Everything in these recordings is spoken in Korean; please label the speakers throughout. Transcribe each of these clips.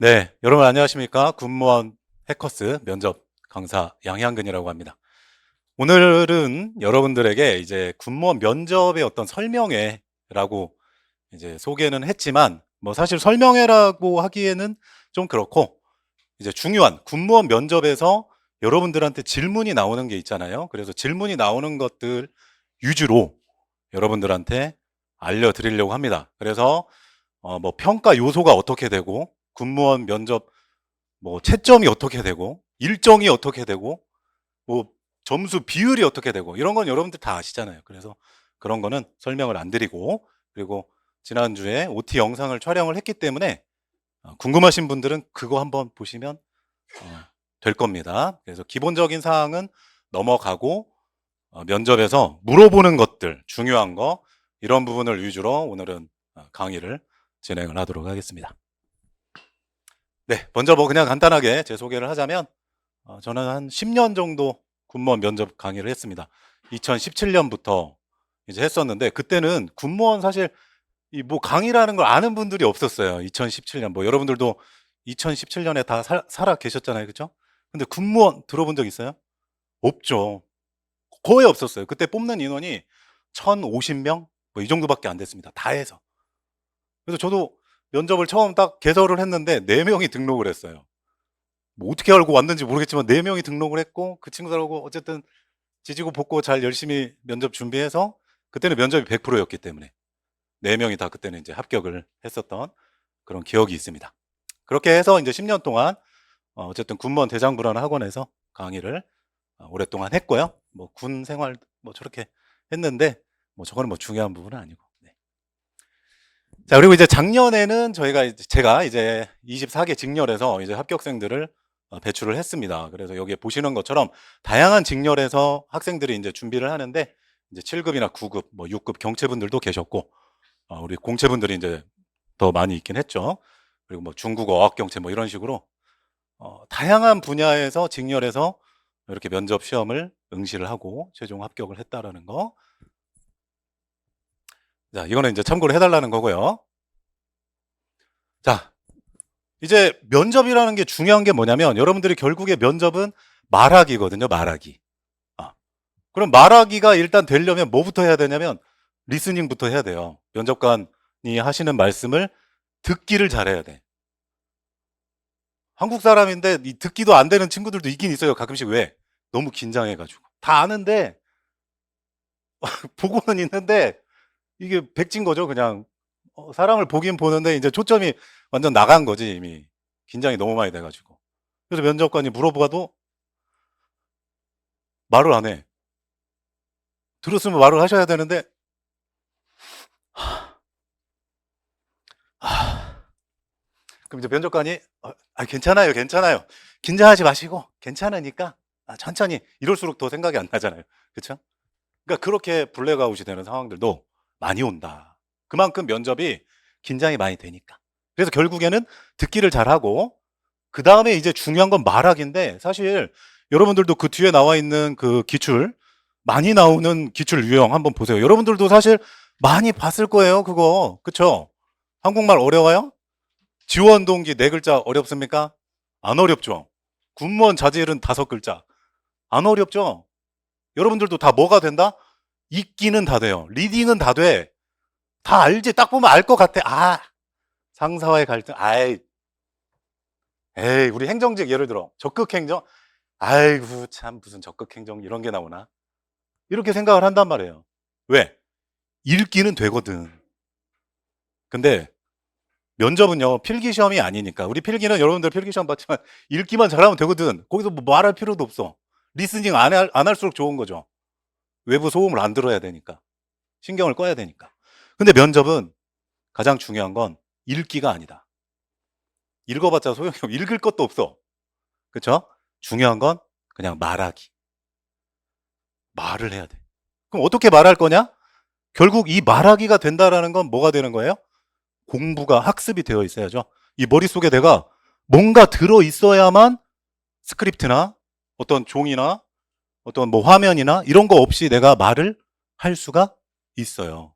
Speaker 1: 네, 여러분 안녕하십니까? 군무원 해커스 면접 강사 양향근이라고 합니다. 오늘은 여러분들에게 이제 군무원 면접의 어떤 설명회라고 이제 소개는 했지만, 뭐 사실 설명회라고 하기에는 좀 그렇고, 이제 중요한 군무원 면접에서 여러분들한테 질문이 나오는 게 있잖아요. 그래서 질문이 나오는 것들 위주로 여러분들한테 알려드리려고 합니다. 그래서 뭐 평가 요소가 어떻게 되고, 군무원 면접 뭐 채점이 어떻게 되고, 일정이 어떻게 되고, 뭐 점수 비율이 어떻게 되고, 이런 건 여러분들 다 아시잖아요. 그래서 그런 거는 설명을 안 드리고, 그리고 지난주에 OT 영상을 촬영을 했기 때문에 궁금하신 분들은 그거 한번 보시면 될 겁니다. 그래서 기본적인 사항은 넘어가고, 면접에서 물어보는 것들, 중요한 거, 이런 부분을 위주로 오늘은 강의를 진행을 하도록 하겠습니다. 네, 먼저 뭐 그냥 간단하게 제 소개를 하자면, 저는 한 10년 정도 군무원 면접 강의를 했습니다. 2017년부터 이제 했었는데, 그때는 군무원 사실 이 뭐 강의라는 걸 아는 분들이 없었어요. 2017년. 뭐 여러분들도 2017년에 다 살아 계셨잖아요. 그죠? 근데 군무원 들어본 적 있어요? 없죠. 거의 없었어요. 그때 뽑는 인원이 1,050명? 뭐 이 정도밖에 안 됐습니다. 다 해서. 그래서 저도 면접을 처음 딱 개설을 했는데 4명이 등록을 했어요. 뭐 어떻게 알고 왔는지 모르겠지만 4명이 등록을 했고, 그 친구들하고 어쨌든 지지고 볶고 잘 열심히 면접 준비해서, 그때는 면접이 100%였기 때문에 4명이 다 그때는 이제 합격을 했었던 그런 기억이 있습니다. 그렇게 해서 이제 10년 동안 어쨌든 군무원 대장부라는 학원에서 강의를 오랫동안 했고요. 뭐 군 생활 뭐 저렇게 했는데, 뭐 저거는 뭐 중요한 부분은 아니고. 네. 자, 그리고 이제 작년에는 제가 이제 24개 직렬에서 이제 합격생들을 배출을 했습니다. 그래서 여기에 보시는 것처럼 다양한 직렬에서 학생들이 이제 준비를 하는데, 이제 7급이나 9급, 뭐 6급 경체분들도 계셨고, 우리 공채분들이 이제 더 많이 있긴 했죠. 그리고 뭐 중국어, 어학경체 뭐 이런 식으로 다양한 분야에서 직렬해서 이렇게 면접 시험을 응시를 하고 최종 합격을 했다라는 거. 자, 이거는 이제 참고를 해달라는 거고요. 자, 이제 면접이라는 게 중요한 게 뭐냐면, 여러분들이 결국에 면접은 말하기거든요. 말하기. 그럼 말하기가 일단 되려면 뭐부터 해야 되냐면 리스닝부터 해야 돼요. 면접관이 하시는 말씀을 듣기를 잘해야 돼. 한국 사람인데 이 듣기도 안 되는 친구들도 있긴 있어요. 가끔씩. 왜? 너무 긴장해가지고. 다 아는데 보고는 있는데 이게 백진 거죠. 그냥 사람을 보긴 보는데 이제 초점이 완전 나간 거지. 이미 긴장이 너무 많이 돼가지고. 그래서 면접관이 물어봐도 말을 안 해. 들었으면 말을 하셔야 되는데 그럼 이제 면접관이 괜찮아요, 괜찮아요. 긴장하지 마시고 괜찮으니까 천천히. 이럴수록 더 생각이 안 나잖아요. 그렇죠? 그러니까 그렇게 블랙아웃이 되는 상황들도 많이 온다. 그만큼 면접이 긴장이 많이 되니까. 그래서 결국에는 듣기를 잘하고, 그 다음에 이제 중요한 건 말하기인데, 사실 여러분들도 그 뒤에 나와 있는 그 기출, 많이 나오는 기출 유형 한번 보세요. 여러분들도 사실 많이 봤을 거예요. 그거. 그쵸? 한국말 어려워요? 지원 동기 4글자 어렵습니까? 안 어렵죠? 군무원 자질은 5글자. 안 어렵죠? 여러분들도 다 뭐가 된다? 읽기는 다 돼요. 리딩은 다 돼. 다 알지? 딱 보면 알 것 같아. 상사와의 갈등. 에이, 우리 행정직 예를 들어. 적극 행정. 아이고, 참, 무슨 적극 행정 이런 게 나오나? 이렇게 생각을 한단 말이에요. 왜? 읽기는 되거든. 근데 면접은요, 필기 시험이 아니니까. 우리 필기는 여러분들 필기 시험 봤지만 읽기만 잘하면 되거든. 거기서 뭐 말할 필요도 없어. 리스닝 안 할수록 좋은 거죠. 외부 소음을 안 들어야 되니까. 신경을 꺼야 되니까. 근데 면접은 가장 중요한 건 읽기가 아니다. 읽어봤자 소용이 없어. 읽을 것도 없어. 그쵸? 중요한 건 그냥 말하기. 말을 해야 돼. 그럼 어떻게 말할 거냐? 결국 이 말하기가 된다라는 건 뭐가 되는 거예요? 공부가 학습이 되어 있어야죠. 이 머릿속에 내가 뭔가 들어 있어야만 스크립트나 어떤 종이나 어떤 뭐 화면이나 이런 거 없이 내가 말을 할 수가 있어요.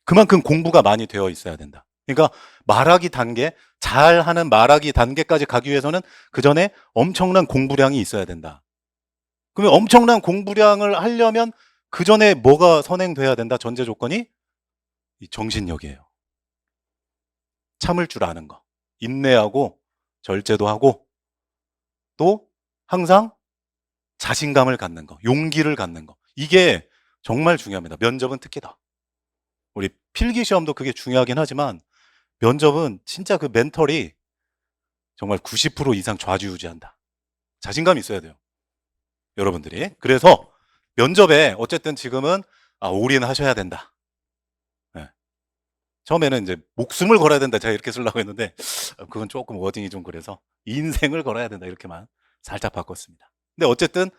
Speaker 1: 그만큼 공부가 많이 되어 있어야 된다. 그러니까 말하기 단계, 잘하는 말하기 단계까지 가기 위해서는 그 전에 엄청난 공부량이 있어야 된다. 그러면 엄청난 공부량을 하려면 그 전에 뭐가 선행돼야 된다? 전제 조건이 이 정신력이에요. 참을 줄 아는 거. 인내하고 절제도 하고 또 항상 자신감을 갖는 거, 용기를 갖는 거. 이게 정말 중요합니다. 면접은 특히 더. 우리 필기 시험도 그게 중요하긴 하지만 면접은 진짜 그 멘털이 정말 90% 이상 좌지우지한다. 자신감이 있어야 돼요. 여러분들이. 그래서 면접에 어쨌든 지금은 올인하셔야 된다. 네. 처음에는 이제 목숨을 걸어야 된다. 제가 이렇게 쓰려고 했는데 그건 조금 워딩이 좀 그래서 인생을 걸어야 된다. 이렇게만 살짝 바꿨습니다. 근데 어쨌든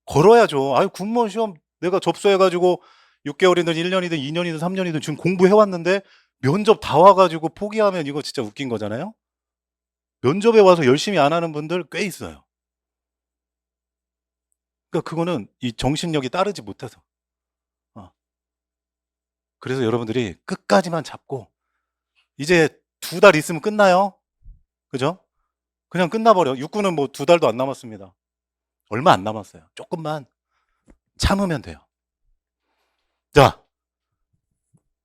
Speaker 1: 걸어야죠. 아유, 군무원 시험 내가 접수해가지고 6개월이든 1년이든 2년이든 3년이든 지금 공부해왔는데 면접 다 와가지고 포기하면 이거 진짜 웃긴 거잖아요. 면접에 와서 열심히 안 하는 분들 꽤 있어요. 그러니까 그거는 이 정신력이 따르지 못해서. 그래서 여러분들이 끝까지만 잡고 이제 2달 있으면 끝나요. 그죠? 그냥 끝나버려. 육군은 뭐 2달도 안 남았습니다. 얼마 안 남았어요. 조금만 참으면 돼요. 자,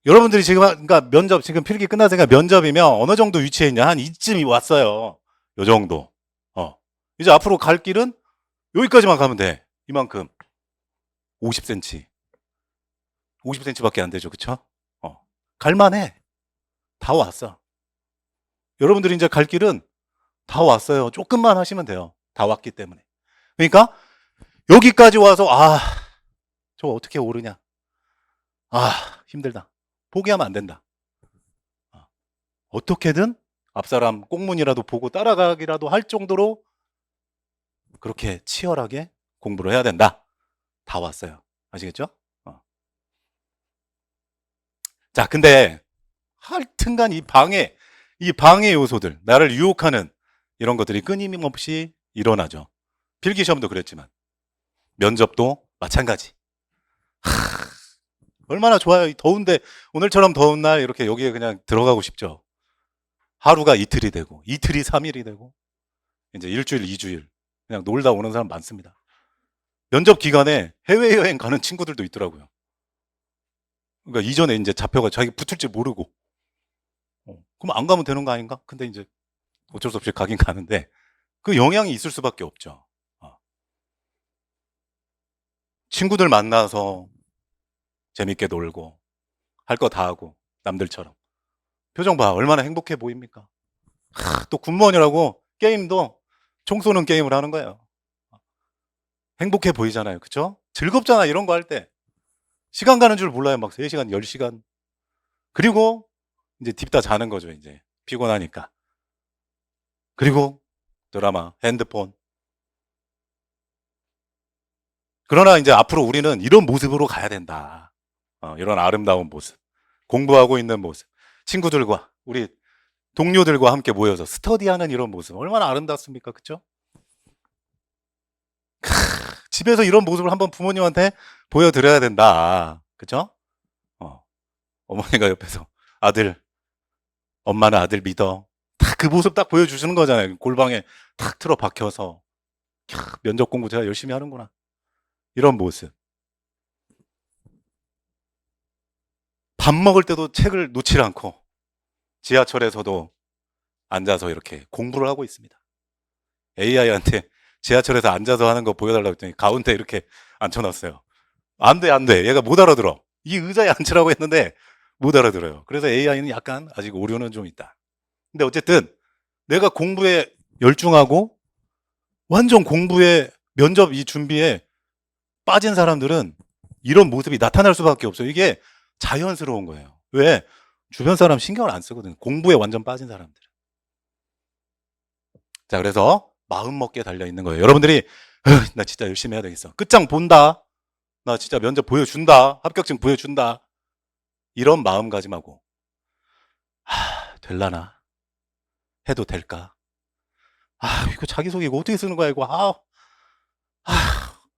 Speaker 1: 여러분들이 지금 그러니까 면접 지금 필기 끝났으니까 면접이면 어느 정도 위치에 있냐? 한 이쯤이 왔어요. 요 정도. 이제 앞으로 갈 길은 여기까지만 가면 돼. 이만큼. 50cm. 50cm밖에 안 되죠. 그쵸? 갈만해. 다 왔어. 여러분들이 이제 갈 길은 다 왔어요. 조금만 하시면 돼요. 다 왔기 때문에. 그러니까 여기까지 와서 저거 어떻게 오르냐. 힘들다. 포기하면 안 된다. 어떻게든 앞사람 꽁문이라도 보고 따라가기라도 할 정도로 그렇게 치열하게 공부를 해야 된다. 다 왔어요. 아시겠죠? 자, 근데 하여튼간 이 방해 요소들, 나를 유혹하는 이런 것들이 끊임없이 일어나죠. 필기시험도 그랬지만 면접도 마찬가지. 얼마나 좋아요. 이 더운데 오늘처럼 더운 날 이렇게 여기에 그냥 들어가고 싶죠. 하루가 이틀이 되고 이틀이 3일이 되고 이제 일주일 2주일 그냥 놀다 오는 사람 많습니다. 면접 기간에 해외여행 가는 친구들도 있더라고요. 그러니까 이전에 이제 잡혀가 자기 붙을 줄 모르고 그럼 안 가면 되는 거 아닌가? 근데 이제 어쩔 수 없이 가긴 가는데 그 영향이 있을 수밖에 없죠. 친구들 만나서 재밌게 놀고 할 거 다 하고 남들처럼 표정 봐 얼마나 행복해 보입니까? 또 군무원이라고 게임도 총 쏘는 게임을 하는 거예요. 행복해 보이잖아요. 그쵸? 즐겁잖아 이런 거 할 때. 시간 가는 줄 몰라요. 막 3시간 10시간. 그리고 이제 딥다 자는 거죠. 이제 피곤하니까. 그리고 드라마, 핸드폰. 그러나 이제 앞으로 우리는 이런 모습으로 가야 된다. 이런 아름다운 모습. 공부하고 있는 모습. 친구들과 우리 동료들과 함께 모여서 스터디하는 이런 모습. 얼마나 아름답습니까? 그쵸? 집에서 이런 모습을 한번 부모님한테 보여드려야 된다. 그쵸? 어머니가 옆에서 아들, 엄마는 아들 믿어. 딱 그 모습 딱 보여주시는 거잖아요. 골방에 탁 틀어 박혀서. 면접 공부 제가 열심히 하는구나. 이런 모습. 밥 먹을 때도 책을 놓지 않고 지하철에서도 앉아서 이렇게 공부를 하고 있습니다. AI한테 지하철에서 앉아서 하는 거 보여달라고 했더니 가운데 이렇게 앉혀놨어요. 안 돼, 안 돼. 얘가 못 알아들어. 이 의자에 앉으라고 했는데 못 알아들어요. 그래서 AI는 약간 아직 오류는 좀 있다. 근데 어쨌든 내가 공부에 열중하고 완전 공부에 면접 이 준비에 빠진 사람들은 이런 모습이 나타날 수밖에 없어요. 이게 자연스러운 거예요. 왜? 주변 사람 신경을 안 쓰거든. 공부에 완전 빠진 사람들. 자, 그래서 마음 먹게 달려 있는 거예요. 여러분들이 나 진짜 열심히 해야 되겠어. 끝장 본다. 나 진짜 면접 보여준다. 합격증 보여준다. 이런 마음가짐하고 될라나? 해도 될까? 이거 자기소개 이거 어떻게 쓰는 거야 이거.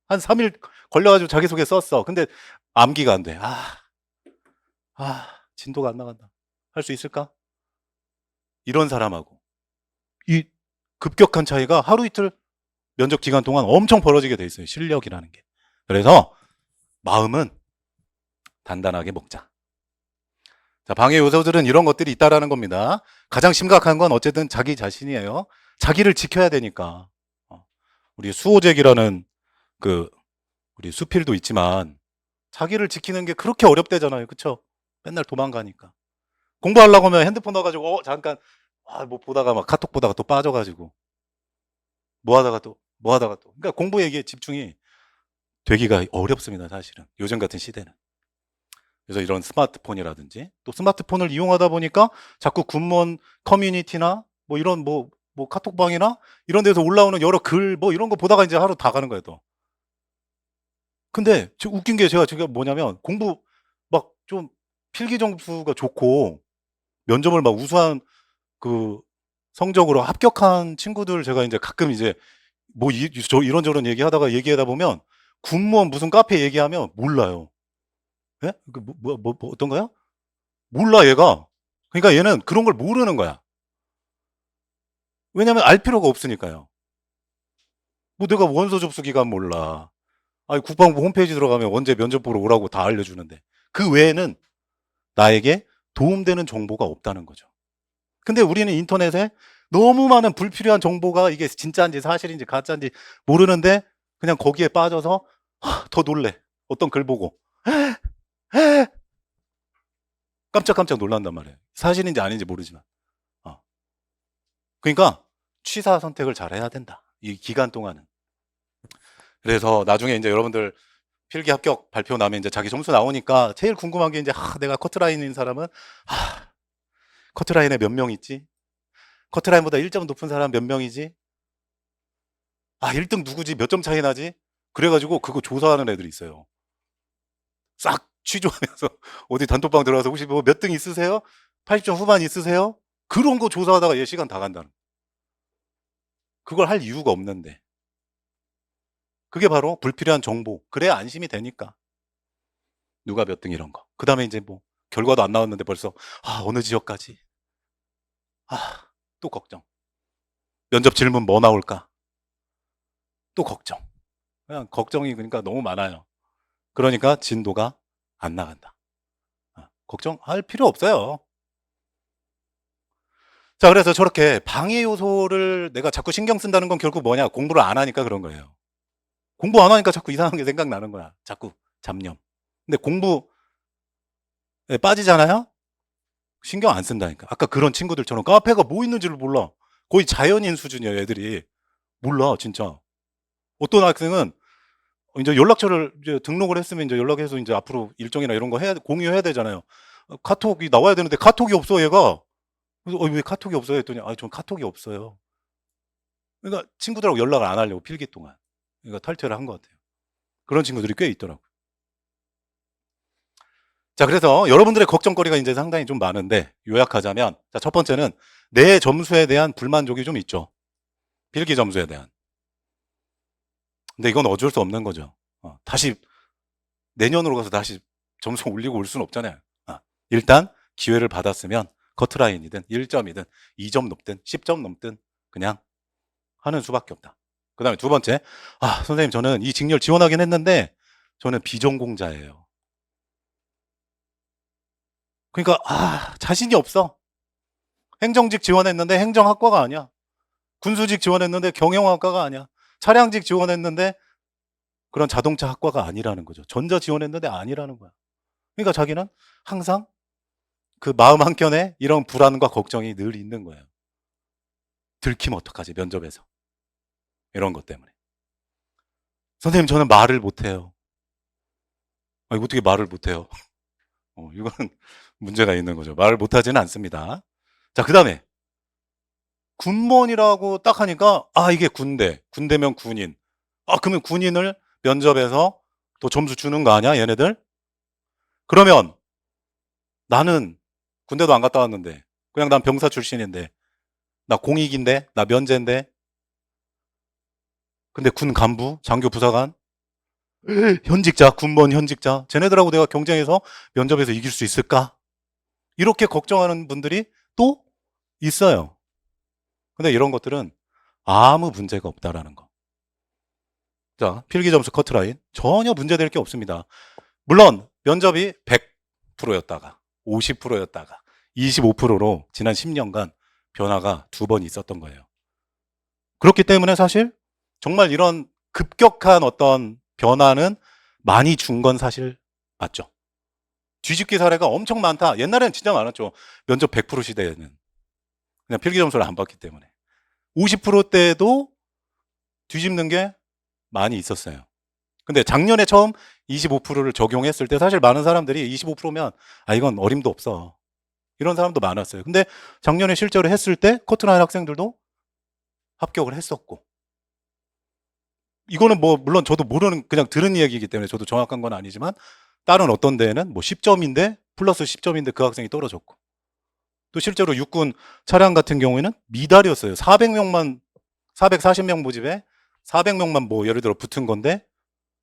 Speaker 1: 한 3일 걸려가지고 자기소개 썼어. 근데 암기가 안 돼. 진도가 안 나간다. 할 수 있을까? 이런 사람하고 이 급격한 차이가 하루 이틀 면접 기간 동안 엄청 벌어지게 돼 있어요. 실력이라는 게. 그래서 마음은 단단하게 먹자. 자, 방해 요소들은 이런 것들이 있다라는 겁니다. 가장 심각한 건 어쨌든 자기 자신이에요. 자기를 지켜야 되니까. 우리 수호잭이라는 그 우리 수필도 있지만 자기를 지키는 게 그렇게 어렵대잖아요. 그쵸? 맨날 도망가니까. 공부하려고 하면 핸드폰 넣어가지고 잠깐 뭐 보다가 막 카톡 보다가 또 빠져가지고 뭐 하다가 또 그러니까 공부 얘기에 집중이 되기가 어렵습니다. 사실은 요즘 같은 시대는. 그래서 이런 스마트폰이라든지 또 스마트폰을 이용하다 보니까 자꾸 군무원 커뮤니티나 뭐 이런 뭐 카톡방이나 이런 데서 올라오는 여러 글 뭐 이런 거 보다가 이제 하루 다 가는 거예요 또. 근데 웃긴 게 제가 지금 뭐냐면 공부 막 좀 필기 점수가 좋고 면접을 막 우수한 그 성적으로 합격한 친구들 제가 이제 가끔 이제 저 이런저런 얘기하다 보면 군무원 무슨 카페 얘기하면 몰라요. 예? 어떤가요? 몰라 얘가. 그러니까 얘는 그런 걸 모르는 거야. 왜냐면 알 필요가 없으니까요. 뭐 내가 원서 접수 기간 몰라. 아니 국방부 홈페이지 들어가면 언제 면접 보러 오라고 다 알려주는데 그 외에는 나에게 도움되는 정보가 없다는 거죠. 근데 우리는 인터넷에 너무 많은 불필요한 정보가 이게 진짜인지 사실인지 가짜인지 모르는데 그냥 거기에 빠져서 더 놀래. 어떤 글 보고 깜짝깜짝 놀란단 말이에요. 사실인지 아닌지 모르지만. 그러니까 취사 선택을 잘 해야 된다. 이 기간 동안은. 그래서 나중에 이제 여러분들 필기 합격 발표 나면 이제 자기 점수 나오니까 제일 궁금한 게 이제 내가 커트라인인 사람은 커트라인에 몇 명 있지? 커트라인보다 1점 높은 사람 몇 명이지? 1등 누구지? 몇 점 차이 나지? 그래가지고 그거 조사하는 애들이 있어요. 싹 취조하면서 어디 단톡방 들어가서 혹시 뭐 몇 등 있으세요? 80점 후반 있으세요? 그런 거 조사하다가 얘 시간 다 간다는. 그걸 할 이유가 없는데. 그게 바로 불필요한 정보. 그래야 안심이 되니까. 누가 몇 등 이런 거. 그 다음에 이제 뭐 결과도 안 나왔는데 벌써 어느 지역까지. 또 걱정. 면접 질문 뭐 나올까? 또 걱정. 그냥 걱정이 그러니까 너무 많아요. 그러니까 진도가 안 나간다. 걱정할 필요 없어요. 자, 그래서 저렇게 방해 요소를 내가 자꾸 신경 쓴다는 건 결국 뭐냐? 공부를 안 하니까 그런 거예요. 공부 안 하니까 자꾸 이상한 게 생각나는 거야. 자꾸 잡념. 근데 공부에 빠지잖아요? 신경 안 쓴다니까. 아까 그런 친구들처럼 카페가 뭐 있는지를 몰라. 거의 자연인 수준이에요, 애들이. 몰라, 진짜. 어떤 학생은 이제 연락처를 이제 등록을 했으면 이제 연락해서 이제 앞으로 일정이나 이런 거 공유해야 되잖아요. 카톡이 나와야 되는데 카톡이 없어, 얘가. 그래서 왜 카톡이 없어요? 했더니 전 카톡이 없어요. 그러니까 친구들하고 연락을 안 하려고 필기 동안. 그러니까 탈퇴를 한 것 같아요. 그런 친구들이 꽤 있더라고요. 자, 그래서 여러분들의 걱정거리가 이제 상당히 좀 많은데 요약하자면 자, 첫 번째는 내 점수에 대한 불만족이 좀 있죠. 필기 점수에 대한. 근데 이건 어쩔 수 없는 거죠. 다시 내년으로 가서 다시 점수 올리고 올 수는 없잖아요. 일단 기회를 받았으면 커트라인이든 1점이든 2점 높든 10점 넘든 그냥 하는 수밖에 없다. 그 다음에 두 번째, 선생님 저는 이 직렬 지원하긴 했는데 저는 비전공자예요. 그러니까 자신이 없어. 행정직 지원했는데 행정학과가 아니야. 군수직 지원했는데 경영학과가 아니야. 차량직 지원했는데 그런 자동차 학과가 아니라는 거죠. 전자 지원했는데 아니라는 거야. 그러니까 자기는 항상 그 마음 한켠에 이런 불안과 걱정이 늘 있는 거예요. 들키면 어떡하지, 면접에서. 이런 것 때문에. 선생님, 저는 말을 못해요. 어떻게 말을 못해요? 이거는 문제가 있는 거죠. 말을 못하지는 않습니다. 자, 그 다음에 군무원이라고 딱 하니까 이게 군대면 군인. 그러면 군인을 면접에서 또 점수 주는 거 아니야, 얘네들? 그러면 나는 군대도 안 갔다 왔는데 그냥 난 병사 출신인데 나 공익인데 나 면제인데 근데 군 간부, 장교 부사관, 현직자, 군무원 현직자 쟤네들하고 내가 경쟁해서 면접에서 이길 수 있을까? 이렇게 걱정하는 분들이 또 있어요. 근데 이런 것들은 아무 문제가 없다라는 거. 자, 필기 점수 커트라인 전혀 문제될 게 없습니다. 물론 면접이 100%였다가 50%였다가 25%로 지난 10년간 변화가 2번 있었던 거예요. 그렇기 때문에 사실 정말 이런 급격한 어떤 변화는 많이 준 건 사실 맞죠. 뒤집기 사례가 엄청 많다. 옛날에는 진짜 많았죠. 면접 100% 시대에는. 그냥 필기 점수를 안 봤기 때문에. 50%대도 뒤집는 게 많이 있었어요. 근데 작년에 처음 25%를 적용했을 때 사실 많은 사람들이 25%면 이건 어림도 없어. 이런 사람도 많았어요. 근데 작년에 실제로 했을 때 커트라인 학생들도 합격을 했었고. 이거는 뭐 물론 저도 모르는 그냥 들은 이야기이기 때문에 저도 정확한 건 아니지만 다른 어떤 데에는 뭐 10점인데 플러스 10점인데 그 학생이 떨어졌고. 또 실제로 육군 차량 같은 경우에는 미달이었어요. 400명만 440명 모집에 400명만 뭐 예를 들어 붙은 건데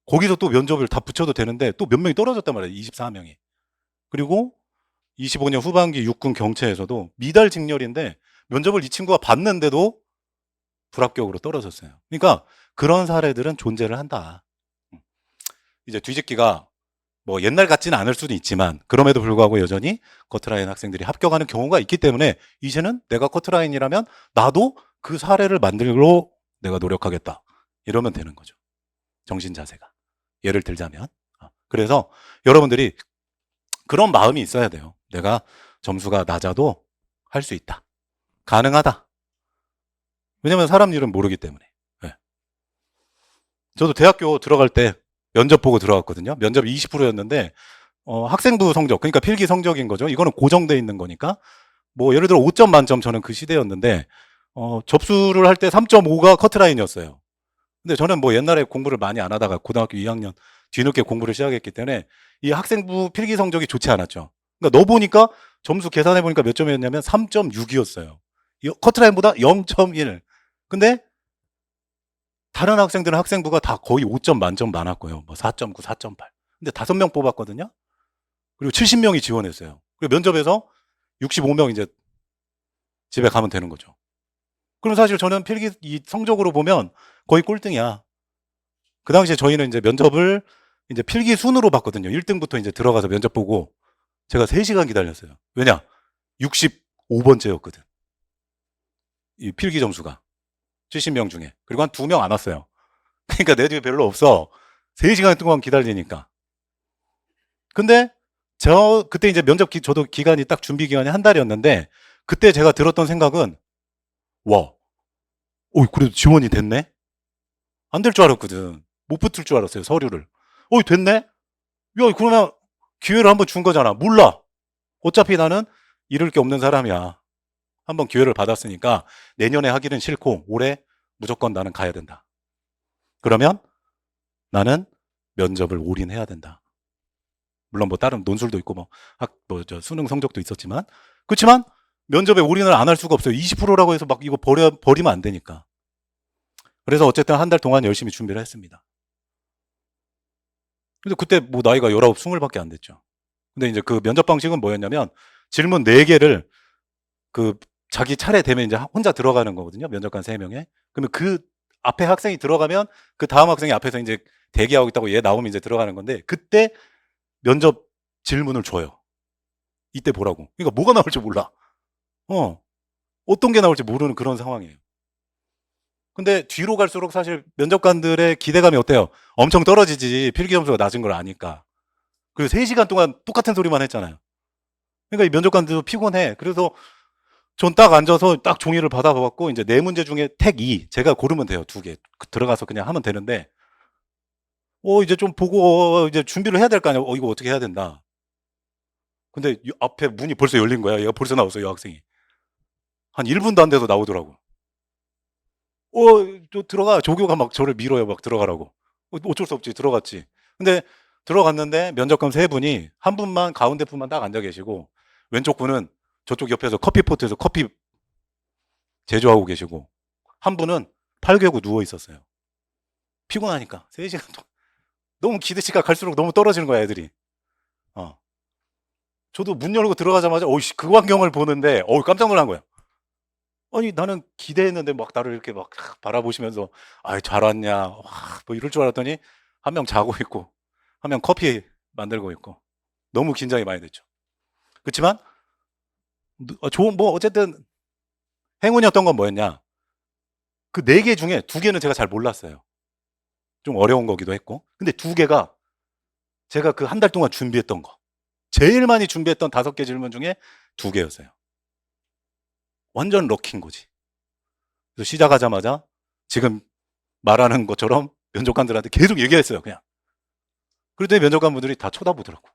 Speaker 1: 거기서 또 면접을 다 붙여도 되는데 또 몇 명이 떨어졌단 말이에요. 24명이. 그리고 25년 후반기 육군 경체에서도 미달 직렬인데 면접을 이 친구가 봤는데도 불합격으로 떨어졌어요. 그러니까 그런 사례들은 존재를 한다. 이제 뒤집기가 뭐 옛날 같지는 않을 수도 있지만 그럼에도 불구하고 여전히 커트라인 학생들이 합격하는 경우가 있기 때문에 이제는 내가 커트라인이라면 나도 그 사례를 만들러 내가 노력하겠다. 이러면 되는 거죠. 정신 자세가. 예를 들자면. 그래서 여러분들이 그런 마음이 있어야 돼요. 내가 점수가 낮아도 할 수 있다. 가능하다. 왜냐면 사람 일은 모르기 때문에. 네. 저도 대학교 들어갈 때 면접 보고 들어갔거든요. 면접 20%였는데 학생부 성적, 그러니까 필기 성적인 거죠. 이거는 고정돼 있는 거니까. 뭐 예를 들어 5점 만점 저는 그 시대였는데 접수를 할 때 3.5가 커트라인이었어요. 근데 저는 뭐 옛날에 공부를 많이 안 하다가 고등학교 2학년 뒤늦게 공부를 시작했기 때문에 이 학생부 필기 성적이 좋지 않았죠. 그러니까 너 보니까 점수 계산해 보니까 몇 점이었냐면 3.6이었어요. 커트라인보다 0.1. 근데 다른 학생들은 학생부가 다 거의 5점 만점 많았고요. 뭐 4.9, 4.8. 근데 5명 뽑았거든요. 그리고 70명이 지원했어요. 그리고 면접에서 65명 이제 집에 가면 되는 거죠. 그럼 사실 저는 필기 이 성적으로 보면 거의 꼴등이야. 그 당시에 저희는 이제 면접을 이제 필기 순으로 봤거든요. 1등부터 이제 들어가서 면접 보고 제가 3시간 기다렸어요. 왜냐? 65번째였거든. 이 필기 점수가. 70명 중에. 그리고 한 2명 안 왔어요. 그러니까 내 뒤에 별로 없어. 3시간 동안 기다리니까. 근데 그때 이제 저도 기간이 딱 준비 기간이 한 달이었는데 그때 제가 들었던 생각은 와, 그래도 지원이 됐네? 안 될 줄 알았거든. 못 붙을 줄 알았어요, 서류를. 됐네? 야, 그러면 기회를 한번 준 거잖아. 몰라. 어차피 나는 잃을 게 없는 사람이야. 한번 기회를 받았으니까 내년에 하기는 싫고 올해 무조건 나는 가야 된다. 그러면 나는 면접을 올인해야 된다. 물론 뭐 다른 논술도 있고 수능 성적도 있었지만 그렇지만 면접에 올인을 안 할 수가 없어요. 20%라고 해서 막 이거 버리면 안 되니까. 그래서 어쨌든 한 달 동안 열심히 준비를 했습니다. 근데 그때 뭐 나이가 19, 20밖에 안 됐죠. 근데 이제 그 면접 방식은 뭐였냐면 질문 4개를 그 자기 차례 되면 이제 혼자 들어가는 거거든요. 면접관 3명에. 그러면 그 앞에 학생이 들어가면 그 다음 학생이 앞에서 이제 대기하고 있다고 얘 나오면 이제 들어가는 건데 그때 면접 질문을 줘요. 이때 보라고. 그러니까 뭐가 나올지 몰라. 어떤 게 나올지 모르는 그런 상황이에요. 근데 뒤로 갈수록 사실 면접관들의 기대감이 어때요? 엄청 떨어지지. 필기 점수가 낮은 걸 아니까. 그리고 3시간 동안 똑같은 소리만 했잖아요. 그러니까 이 면접관들도 피곤해. 그래서 전 딱 앉아서 딱 종이를 받아봤고 이제 4문제 중에 택 2. 제가 고르면 돼요. 2개. 들어가서 그냥 하면 되는데 이제 좀 보고 이제 준비를 해야 될 거 아니야. 이거 어떻게 해야 된다. 근데 앞에 문이 벌써 열린 거야. 얘가 벌써 나왔어요, 학생이. 한 1분도 안 돼서 나오더라고. 저 들어가. 조교가 막 저를 밀어요. 막 들어가라고. 어쩔 수 없지. 들어갔지. 근데 들어갔는데 면접관 3분이 한 분만 가운데 분만 딱 앉아 계시고 왼쪽 분은 저쪽 옆에서 커피포트에서 커피 제조하고 계시고 한 분은 팔 괴고 누워 있었어요. 피곤하니까 3시간 동안. 너무 기대치가 갈수록 너무 떨어지는 거야, 애들이. 저도 문 열고 들어가자마자 그 광경을 보는데 깜짝 놀란 거야. 아니 나는 기대했는데 막 나를 이렇게 막 바라보시면서 아, 잘 왔냐, 와, 뭐 이럴 줄 알았더니 한 명 자고 있고 한 명 커피 만들고 있고 너무 긴장이 많이 됐죠. 그렇지만 좋은 뭐 어쨌든 행운이었던 건 뭐였냐? 그 네 개 중에 두 개는 제가 잘 몰랐어요. 좀 어려운 거기도 했고. 근데 두 개가 제가 그 한 달 동안 준비했던 거. 제일 많이 준비했던 5개 질문 중에 두 개였어요. 완전 럭키인 거지. 그래서 시작하자마자 지금 말하는 것처럼 면접관들한테 계속 얘기했어요, 그냥. 그랬더니 면접관분들이 다 쳐다보더라고.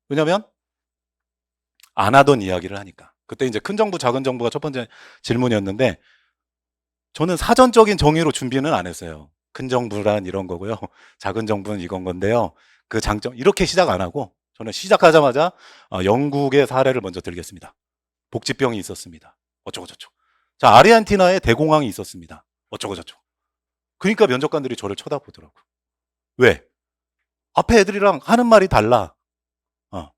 Speaker 1: 왜냐면 안 하던 이야기를 하니까. 그때 이제 큰 정부, 작은 정부가 첫 번째 질문이었는데 저는 사전적인 정의로 준비는 안 했어요. 큰 정부란 이런 거고요. 작은 정부는 이건 건데요. 그 장점 이렇게 시작 안 하고 저는 시작하자마자 영국의 사례를 먼저 들겠습니다. 복지병이 있었습니다. 어쩌고 저쩌고. 자, 아르헨티나에 대공황이 있었습니다. 어쩌고 저쩌고. 그러니까 면접관들이 저를 쳐다보더라고. 왜? 앞에 애들이랑 하는 말이 달라. 어.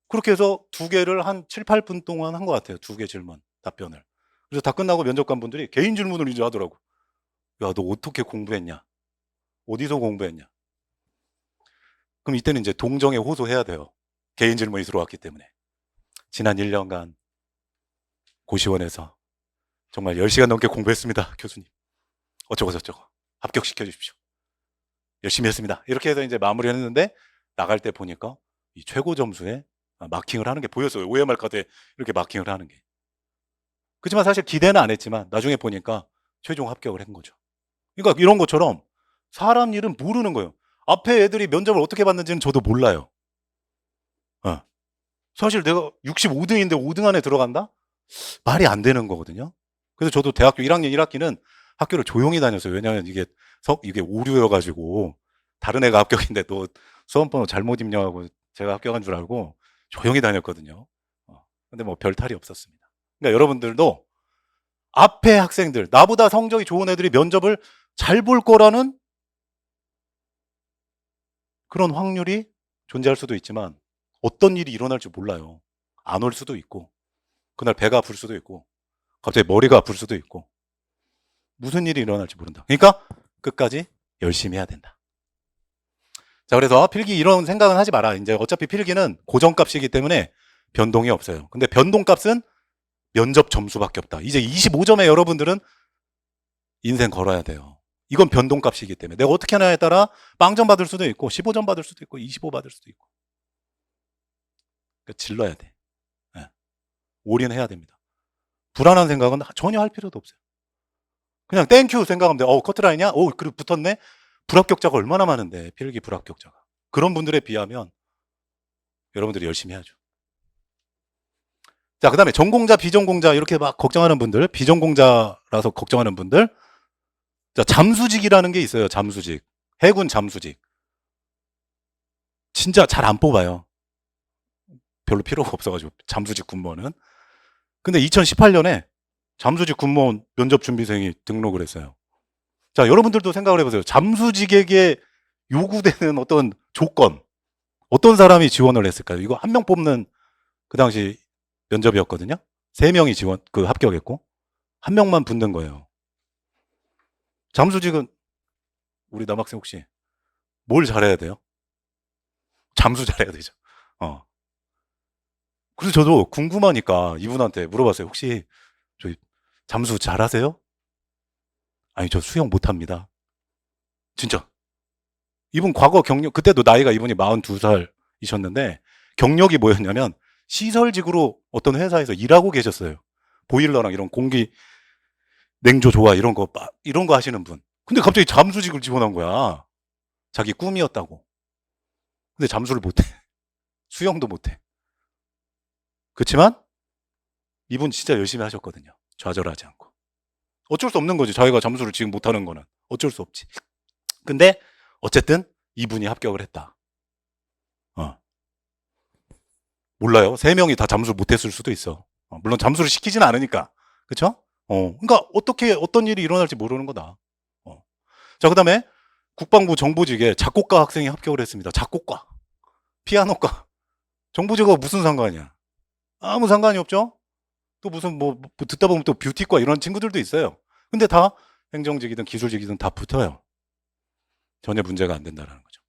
Speaker 1: 그렇게 해서 두 개를 한 7, 8분 동안 한 것 같아요. 두 개 질문, 답변을. 그래서 다 끝나고 면접관분들이 개인 질문을 이제 하더라고. 야, 너 어떻게 공부했냐? 어디서 공부했냐? 그럼 이때는 이제 동정에 호소해야 돼요. 개인 질문이 들어왔기 때문에. 지난 1년간 고시원에서 정말 10시간 넘게 공부했습니다. 교수님. 어쩌고 저쩌고. 합격시켜 주십시오. 열심히 했습니다. 이렇게 해서 이제 마무리를 했는데 나갈 때 보니까 이 최고 점수에 마킹을 하는 게 보였어요. OMR 카드에 이렇게 마킹을 하는 게. 그렇지만 사실 기대는 안 했지만 나중에 보니까 최종 합격을 한 거죠. 그러니까 이런 것처럼 사람 일은 모르는 거예요. 앞에 애들이 면접을 어떻게 봤는지는 저도 몰라요. 어. 사실 내가 65등인데 5등 안에 들어간다? 말이 안 되는 거거든요. 그래서 저도 대학교 1학년 1학기는 학교를 조용히 다녔어요. 왜냐하면 이게 오류여가지고 다른 애가 합격인데 너 수험번호 잘못 입력하고 제가 합격한 줄 알고 조용히 다녔거든요. 근데 뭐 별 탈이 없었습니다. 그러니까 여러분들도 앞에 학생들, 나보다 성적이 좋은 애들이 면접을 잘 볼 거라는 그런 확률이 존재할 수도 있지만 어떤 일이 일어날지 몰라요. 안 올 수도 있고 그날 배가 아플 수도 있고 갑자기 머리가 아플 수도 있고 무슨 일이 일어날지 모른다. 그러니까 끝까지 열심히 해야 된다. 자, 그래서 필기 이런 생각은 하지 마라. 이제 어차피 필기는 고정값이기 때문에 변동이 없어요. 근데 변동값은 면접 점수밖에 없다. 이제 25점에 여러분들은 인생 걸어야 돼요. 이건 변동값이기 때문에 내가 어떻게 하냐에 따라 빵점 받을 수도 있고 15점 받을 수도 있고 25 받을 수도 있고. 그러니까 질러야 돼. 네. 올인해야 됩니다. 불안한 생각은 전혀 할 필요도 없어요. 그냥 땡큐 생각하면 돼. 커트라인이야? 그리고 붙었네? 불합격자가 얼마나 많은데, 필기 불합격자가. 그런 분들에 비하면 여러분들이 열심히 해야죠. 자, 그 다음에 전공자, 비전공자 이렇게 막 걱정하는 분들, 비전공자라서 걱정하는 분들. 자, 잠수직이라는 게 있어요. 잠수직. 해군 잠수직. 진짜 잘 안 뽑아요. 별로 필요가 없어가지고, 잠수직 군무원은. 근데 2018년에 잠수직 군무원 면접 준비생이 등록을 했어요. 자, 여러분들도 생각을 해보세요. 잠수직에게 요구되는 어떤 조건, 어떤 사람이 지원을 했을까요? 이거 한 명 뽑는 그 당시 면접이었거든요. 3명이 합격했고, 한 명만 붙는 거예요. 잠수직은 우리 남학생 혹시 뭘 잘해야 돼요? 잠수 잘해야 되죠. 그래서 저도 궁금하니까 이분한테 물어봤어요. 혹시 저희 잠수 잘하세요? 아니, 저 수영 못합니다. 진짜. 이분 과거 경력, 그때도 나이가 이분이 42살이셨는데, 경력이 뭐였냐면, 시설직으로 어떤 회사에서 일하고 계셨어요. 보일러랑 이런 공기, 냉조 조화 이런 거 하시는 분. 근데 갑자기 잠수직을 지원한 거야. 자기 꿈이었다고. 근데 잠수를 못해. 수영도 못해. 그렇지만, 이분 진짜 열심히 하셨거든요. 좌절하지 않고. 어쩔 수 없는 거지. 자기가 잠수를 지금 못하는 거는. 어쩔 수 없지. 근데, 어쨌든, 이분이 합격을 했다. 몰라요. 3명이 다 잠수를 못했을 수도 있어. 물론 잠수를 시키진 않으니까. 그쵸? 그러니까 어떤 일이 일어날지 모르는 거다. 자, 그 다음에 국방부 정보직에 작곡가 학생이 합격을 했습니다. 작곡가. 피아노과. 정보직하고 무슨 상관이야? 아무 상관이 없죠? 또 무슨 뭐 듣다 보면 또 뷰티과 이런 친구들도 있어요. 근데 다 행정직이든 기술직이든 다 붙어요. 전혀 문제가 안 된다라는 거죠.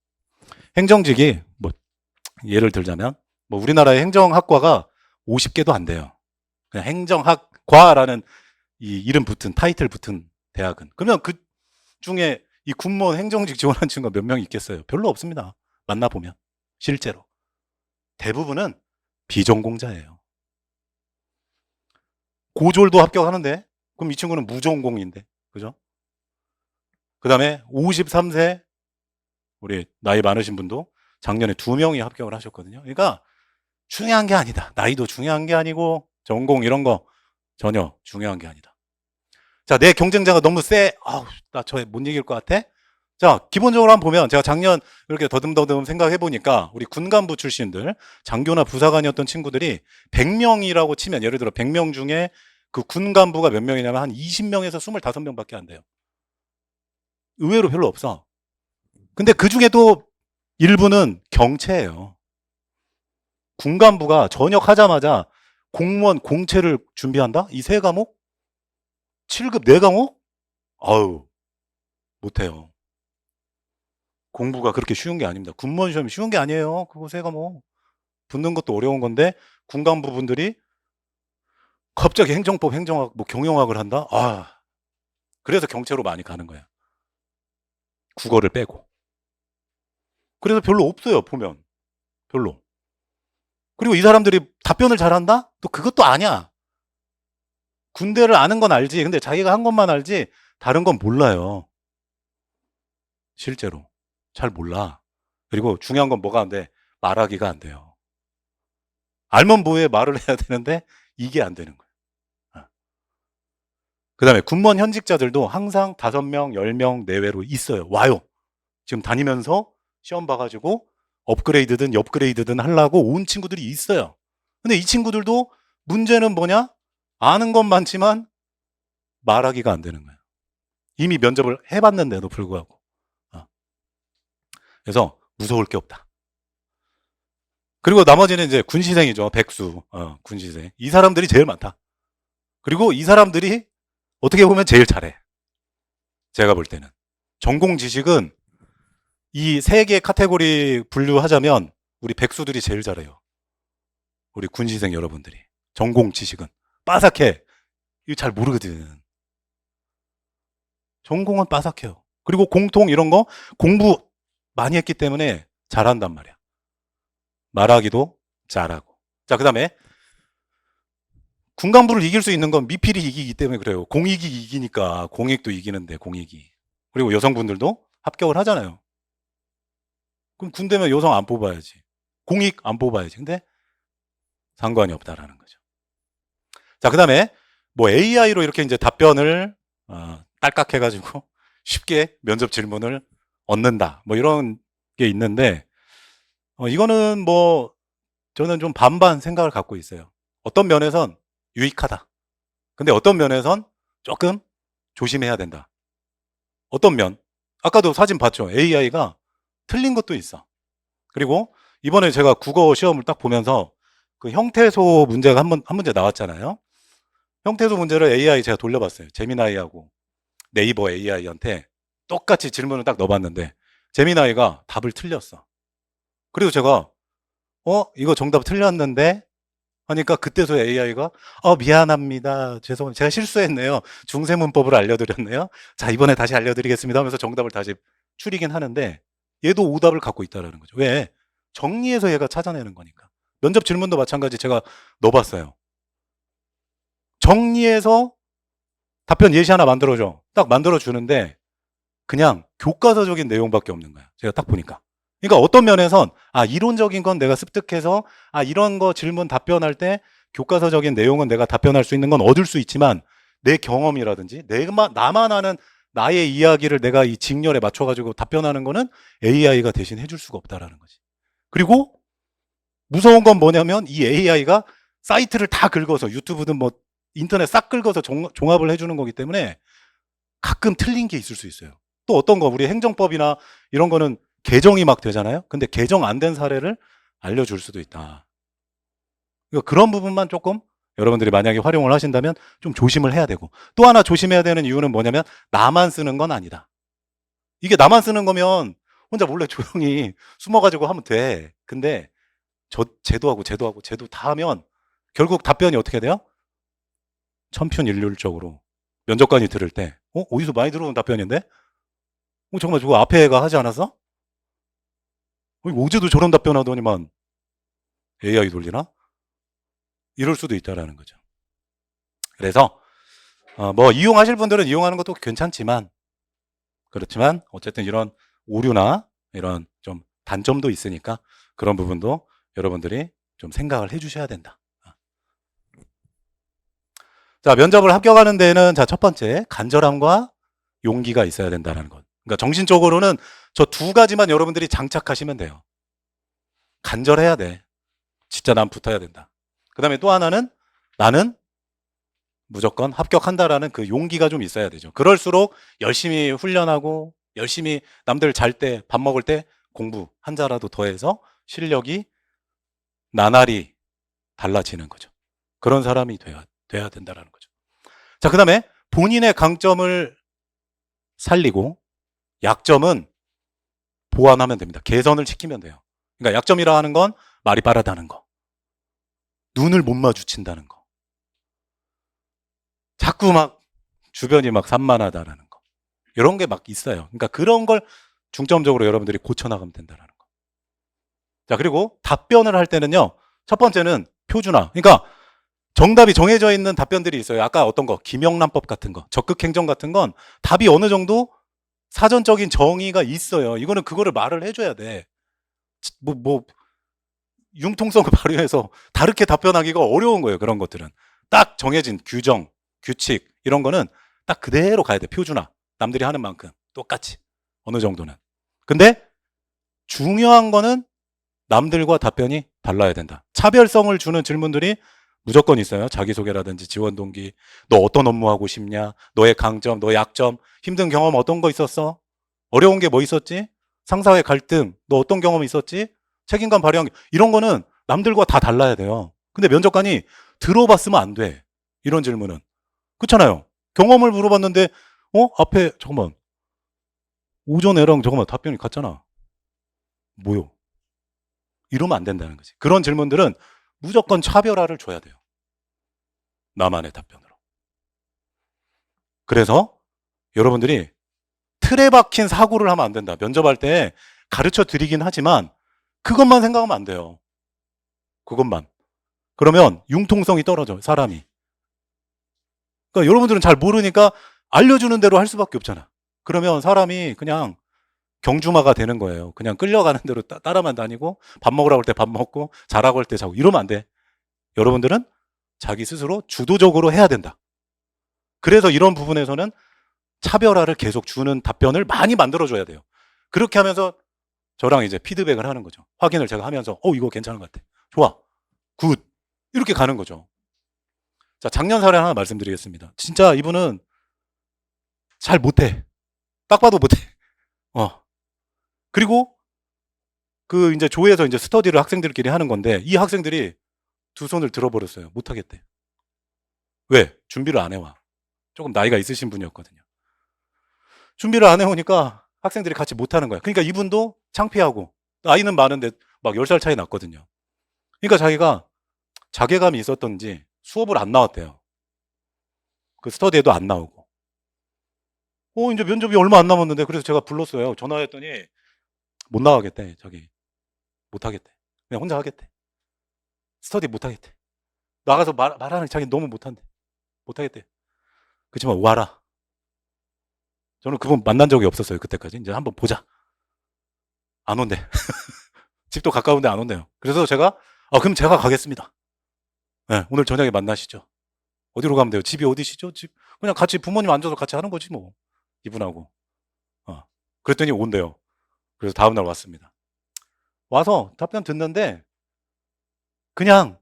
Speaker 1: 행정직이 뭐 예를 들자면 뭐 우리나라의 행정학과가 50개도 안 돼요. 그냥 행정학과라는 이 이름 붙은 타이틀 붙은 대학은. 그러면 그 중에 이 군무원 행정직 지원한 친구가 몇 명 있겠어요? 별로 없습니다. 만나보면 실제로 대부분은 비전공자예요. 고졸도 합격하는데 그럼 이 친구는 무전공인데, 그죠? 그 다음에 53세 우리 나이 많으신 분도 작년에 2명이 합격을 하셨거든요. 그러니까 중요한 게 아니다. 나이도 중요한 게 아니고 전공 이런 거 전혀 중요한 게 아니다. 자, 내 경쟁자가 너무 세. 아우, 나 저 못 이길 것 같아. 자, 기본적으로 한번 보면 제가 작년 이렇게 더듬더듬 생각해 보니까 우리 군간부 출신들, 장교나 부사관이었던 친구들이 100명이라고 치면 예를 들어 100명 중에 그 군간부가 몇 명이냐면 한 20명에서 25명밖에 안 돼요. 의외로 별로 없어. 근데 그 중에도 일부는 경체예요. 군간부가 전역하자마자 공무원 공채를 준비한다? 이 세 과목? 7급 4과목? 아유, 못해요. 공부가 그렇게 쉬운 게 아닙니다. 군무원 시험이 쉬운 게 아니에요. 그거 세 과목. 붙는 것도 어려운 건데 군간부 분들이 갑자기 행정법, 행정학, 뭐 경영학을 한다? 아, 그래서 경채로 많이 가는 거야. 국어를 빼고. 그래서 별로 없어요, 보면. 별로. 그리고 이 사람들이 답변을 잘한다? 또 그것도 아니야. 군대를 아는 건 알지. 근데 자기가 한 것만 알지 다른 건 몰라요. 실제로. 잘 몰라. 그리고 중요한 건 뭐가 안 돼? 말하기가 안 돼요. 알면 뭐해 말을 해야 되는데 이게 안 되는 거예요. 그 다음에 군무원 현직자들도 항상 5명, 10명 내외로 있어요. 와요. 지금 다니면서 시험 봐가지고 업그레이드든 업그레이드든 하려고 온 친구들이 있어요. 근데 이 친구들도 문제는 뭐냐? 아는 건 많지만 말하기가 안 되는 거예요. 이미 면접을 해봤는데도 불구하고. 그래서 무서울 게 없다. 그리고 나머지는 이제 군시생이죠. 백수. 군시생. 이 사람들이 제일 많다. 그리고 이 사람들이 어떻게 보면 제일 잘해. 제가 볼 때는. 전공 지식은 이 세 개 카테고리 분류하자면 우리 백수들이 제일 잘해요. 우리 군시생 여러분들이. 전공 지식은. 빠삭해. 이거 잘 모르거든. 전공은 빠삭해요. 그리고 공통 이런 거 공부 많이 했기 때문에 잘한단 말이야. 말하기도 잘하고. 자, 그 다음에 군간부를 이길 수 있는 건 미필이 이기기 때문에 그래요. 공익이 이기니까 공익도 이기는데 공익이. 그리고 여성분들도 합격을 하잖아요. 그럼 군대면 여성 안 뽑아야지. 공익 안 뽑아야지. 근데 상관이 없다라는 거죠. 자, 그 다음에 뭐 AI로 이렇게 이제 답변을 딸깍해가지고 쉽게 면접 질문을 얻는다. 뭐 이런 게 있는데 이거는 뭐 저는 좀 반반 생각을 갖고 있어요. 어떤 면에선 유익하다. 근데 어떤 면에선 조금 조심해야 된다. 어떤 면? 아까도 사진 봤죠? AI가 틀린 것도 있어. 그리고 이번에 제가 국어 시험을 딱 보면서 그 형태소 문제가 한 문제 나왔잖아요. 형태소 문제를 AI 제가 돌려봤어요. 제미나이하고 네이버 AI한테 똑같이 질문을 딱 넣어봤는데 제미나이가 답을 틀렸어. 그리고 제가 이거 정답 틀렸는데 하니까 그때서야 AI가 미안합니다. 죄송합니다. 제가 실수했네요. 중세문법을 알려드렸네요. 자, 이번에 다시 알려드리겠습니다 하면서 정답을 다시 추리긴 하는데 얘도 오답을 갖고 있다는 거죠. 왜? 정리해서 얘가 찾아내는 거니까. 면접 질문도 마찬가지 제가 넣어봤어요. 정리해서 답변 예시 하나 만들어줘. 딱 만들어주는데 그냥 교과서적인 내용밖에 없는 거야. 제가 딱 보니까. 그러니까 어떤 면에선 이론적인 건 내가 습득해서 이런 거 질문 답변할 때 교과서적인 내용은 내가 답변할 수 있는 건 얻을 수 있지만 내 경험이라든지 나만 아는 나의 이야기를 내가 이 직렬에 맞춰가지고 답변하는 거는 AI가 대신 해줄 수가 없다라는 거지. 그리고 무서운 건 뭐냐면 이 AI가 사이트를 다 긁어서 유튜브든 뭐 인터넷 싹 긁어서 종합을 해주는 거기 때문에 가끔 틀린 게 있을 수 있어요. 또 어떤 거 우리 행정법이나 이런 거는 개정이 막 되잖아요. 근데 개정 안 된 사례를 알려줄 수도 있다. 그러니까 그런 부분만 조금 여러분들이 만약에 활용을 하신다면 좀 조심을 해야 되고, 또 하나 조심해야 되는 이유는 뭐냐면 나만 쓰는 건 아니다. 이게 나만 쓰는 거면 혼자 몰래 조용히 숨어가지고 하면 돼. 근데 쟤도 다 하면 결국 답변이 어떻게 돼요? 천편일률적으로 면접관이 들을 때 어디서 많이 들어온 답변인데? 정말 저거 앞에 애가 하지 않았어? 어제도 저런 답변하더니만 AI 돌리나? 이럴 수도 있다라는 거죠. 그래서 뭐 이용하실 분들은 이용하는 것도 괜찮지만, 그렇지만 어쨌든 이런 오류나 이런 좀 단점도 있으니까 그런 부분도 여러분들이 좀 생각을 해주셔야 된다. 자, 면접을 합격하는 데는 자, 첫 번째 간절함과 용기가 있어야 된다는 것. 그러니까 정신적으로는 저 두 가지만 여러분들이 장착하시면 돼요. 간절해야 돼. 진짜 난 붙어야 된다. 그 다음에 또 하나는 나는 무조건 합격한다라는 그 용기가 좀 있어야 되죠. 그럴수록 열심히 훈련하고 열심히 남들 잘 때, 밥 먹을 때 공부 한 자라도 더해서 실력이 나날이 달라지는 거죠. 그런 사람이 돼야 된다라는 거죠. 자, 그 다음에 본인의 강점을 살리고 약점은 보완하면 됩니다. 개선을 시키면 돼요. 그러니까 약점이라 하는 건 말이 빠르다는 거, 눈을 못 마주친다는 거, 자꾸 막 주변이 막 산만하다라는 거, 이런 게 막 있어요. 그러니까 그런 걸 중점적으로 여러분들이 고쳐나가면 된다는 거. 자, 그리고 답변을 할 때는요, 첫 번째는 표준화. 그러니까 정답이 정해져 있는 답변들이 있어요. 아까 어떤 거, 김영란법 같은 거, 적극행정 같은 건 답이 어느 정도 사전적인 정의가 있어요. 이거는 그거를 말을 해줘야 돼. 융통성을 발휘해서 다르게 답변하기가 어려운 거예요. 그런 것들은 딱 정해진 규정, 규칙 이런 거는 딱 그대로 가야 돼. 표준화. 남들이 하는 만큼 똑같이 어느 정도는. 근데 중요한 거는 남들과 답변이 달라야 된다. 차별성을 주는 질문들이 무조건 있어요. 자기소개라든지 지원 동기, 너 어떤 업무 하고 싶냐, 너의 강점, 너의 약점, 힘든 경험 어떤 거 있었어? 어려운 게 뭐 있었지? 상사의 갈등, 너 어떤 경험이 있었지? 책임감 발휘한 이런 거는 남들과 다 달라야 돼요. 근데 면접관이 들어봤으면 안 돼. 이런 질문은. 그렇잖아요. 경험을 물어봤는데 앞에 잠깐만. 오전에랑 잠깐만 답변이 같잖아. 뭐요? 이러면 안 된다는 거지. 그런 질문들은 무조건 차별화를 줘야 돼요. 나만의 답변으로. 그래서 여러분들이 틀에 박힌 사고를 하면 안 된다. 면접할 때 가르쳐 드리긴 하지만 그것만 생각하면 안 돼요. 그것만. 그러면 융통성이 떨어져, 사람이. 그러니까 여러분들은 잘 모르니까 알려주는 대로 할 수밖에 없잖아. 그러면 사람이 그냥 경주마가 되는 거예요. 그냥 끌려가는 대로 따라만 다니고 밥 먹으라고 할 때 밥 먹고 자라고 할 때 자고 이러면 안 돼. 여러분들은 자기 스스로 주도적으로 해야 된다. 그래서 이런 부분에서는 차별화를 계속 주는 답변을 많이 만들어줘야 돼요. 그렇게 하면서 저랑 이제 피드백을 하는 거죠. 확인을 제가 하면서 이거 괜찮은 것 같아. 좋아. 굿. 이렇게 가는 거죠. 자, 작년 사례 하나 말씀드리겠습니다. 진짜 이분은 잘 못해. 딱 봐도 못해. 그리고 그 이제 조에서 이제 스터디를 학생들끼리 하는 건데 이 학생들이 두 손을 들어버렸어요. 못하겠대. 왜? 준비를 안 해와. 조금 나이가 있으신 분이었거든요. 준비를 안 해오니까 학생들이 같이 못하는 거야. 그러니까 이분도 창피하고 나이는 많은데 막 10살 차이 났거든요. 그러니까 자기가 자괴감이 있었던지 수업을 안 나왔대요. 그 스터디에도 안 나오고. 이제 면접이 얼마 안 남았는데 그래서 제가 불렀어요. 전화했더니 못 나가겠대. 자기 못 하겠대. 그냥 혼자 하겠대. 스터디 못 하겠대. 나가서 말하는 자기 너무 못한대. 못 하겠대. 그렇지만 와라. 저는 그분 만난 적이 없었어요. 그때까지. 이제 한번 보자. 안 온대. 집도 가까운데 안 온대요. 그래서 제가 그럼 제가 가겠습니다. 네, 오늘 저녁에 만나시죠. 어디로 가면 돼요? 집이 어디시죠? 집 그냥 같이 부모님 앉아서 같이 하는 거지 뭐. 이분하고. 그랬더니 온대요. 그래서 다음날 왔습니다. 와서 답변 듣는데 그냥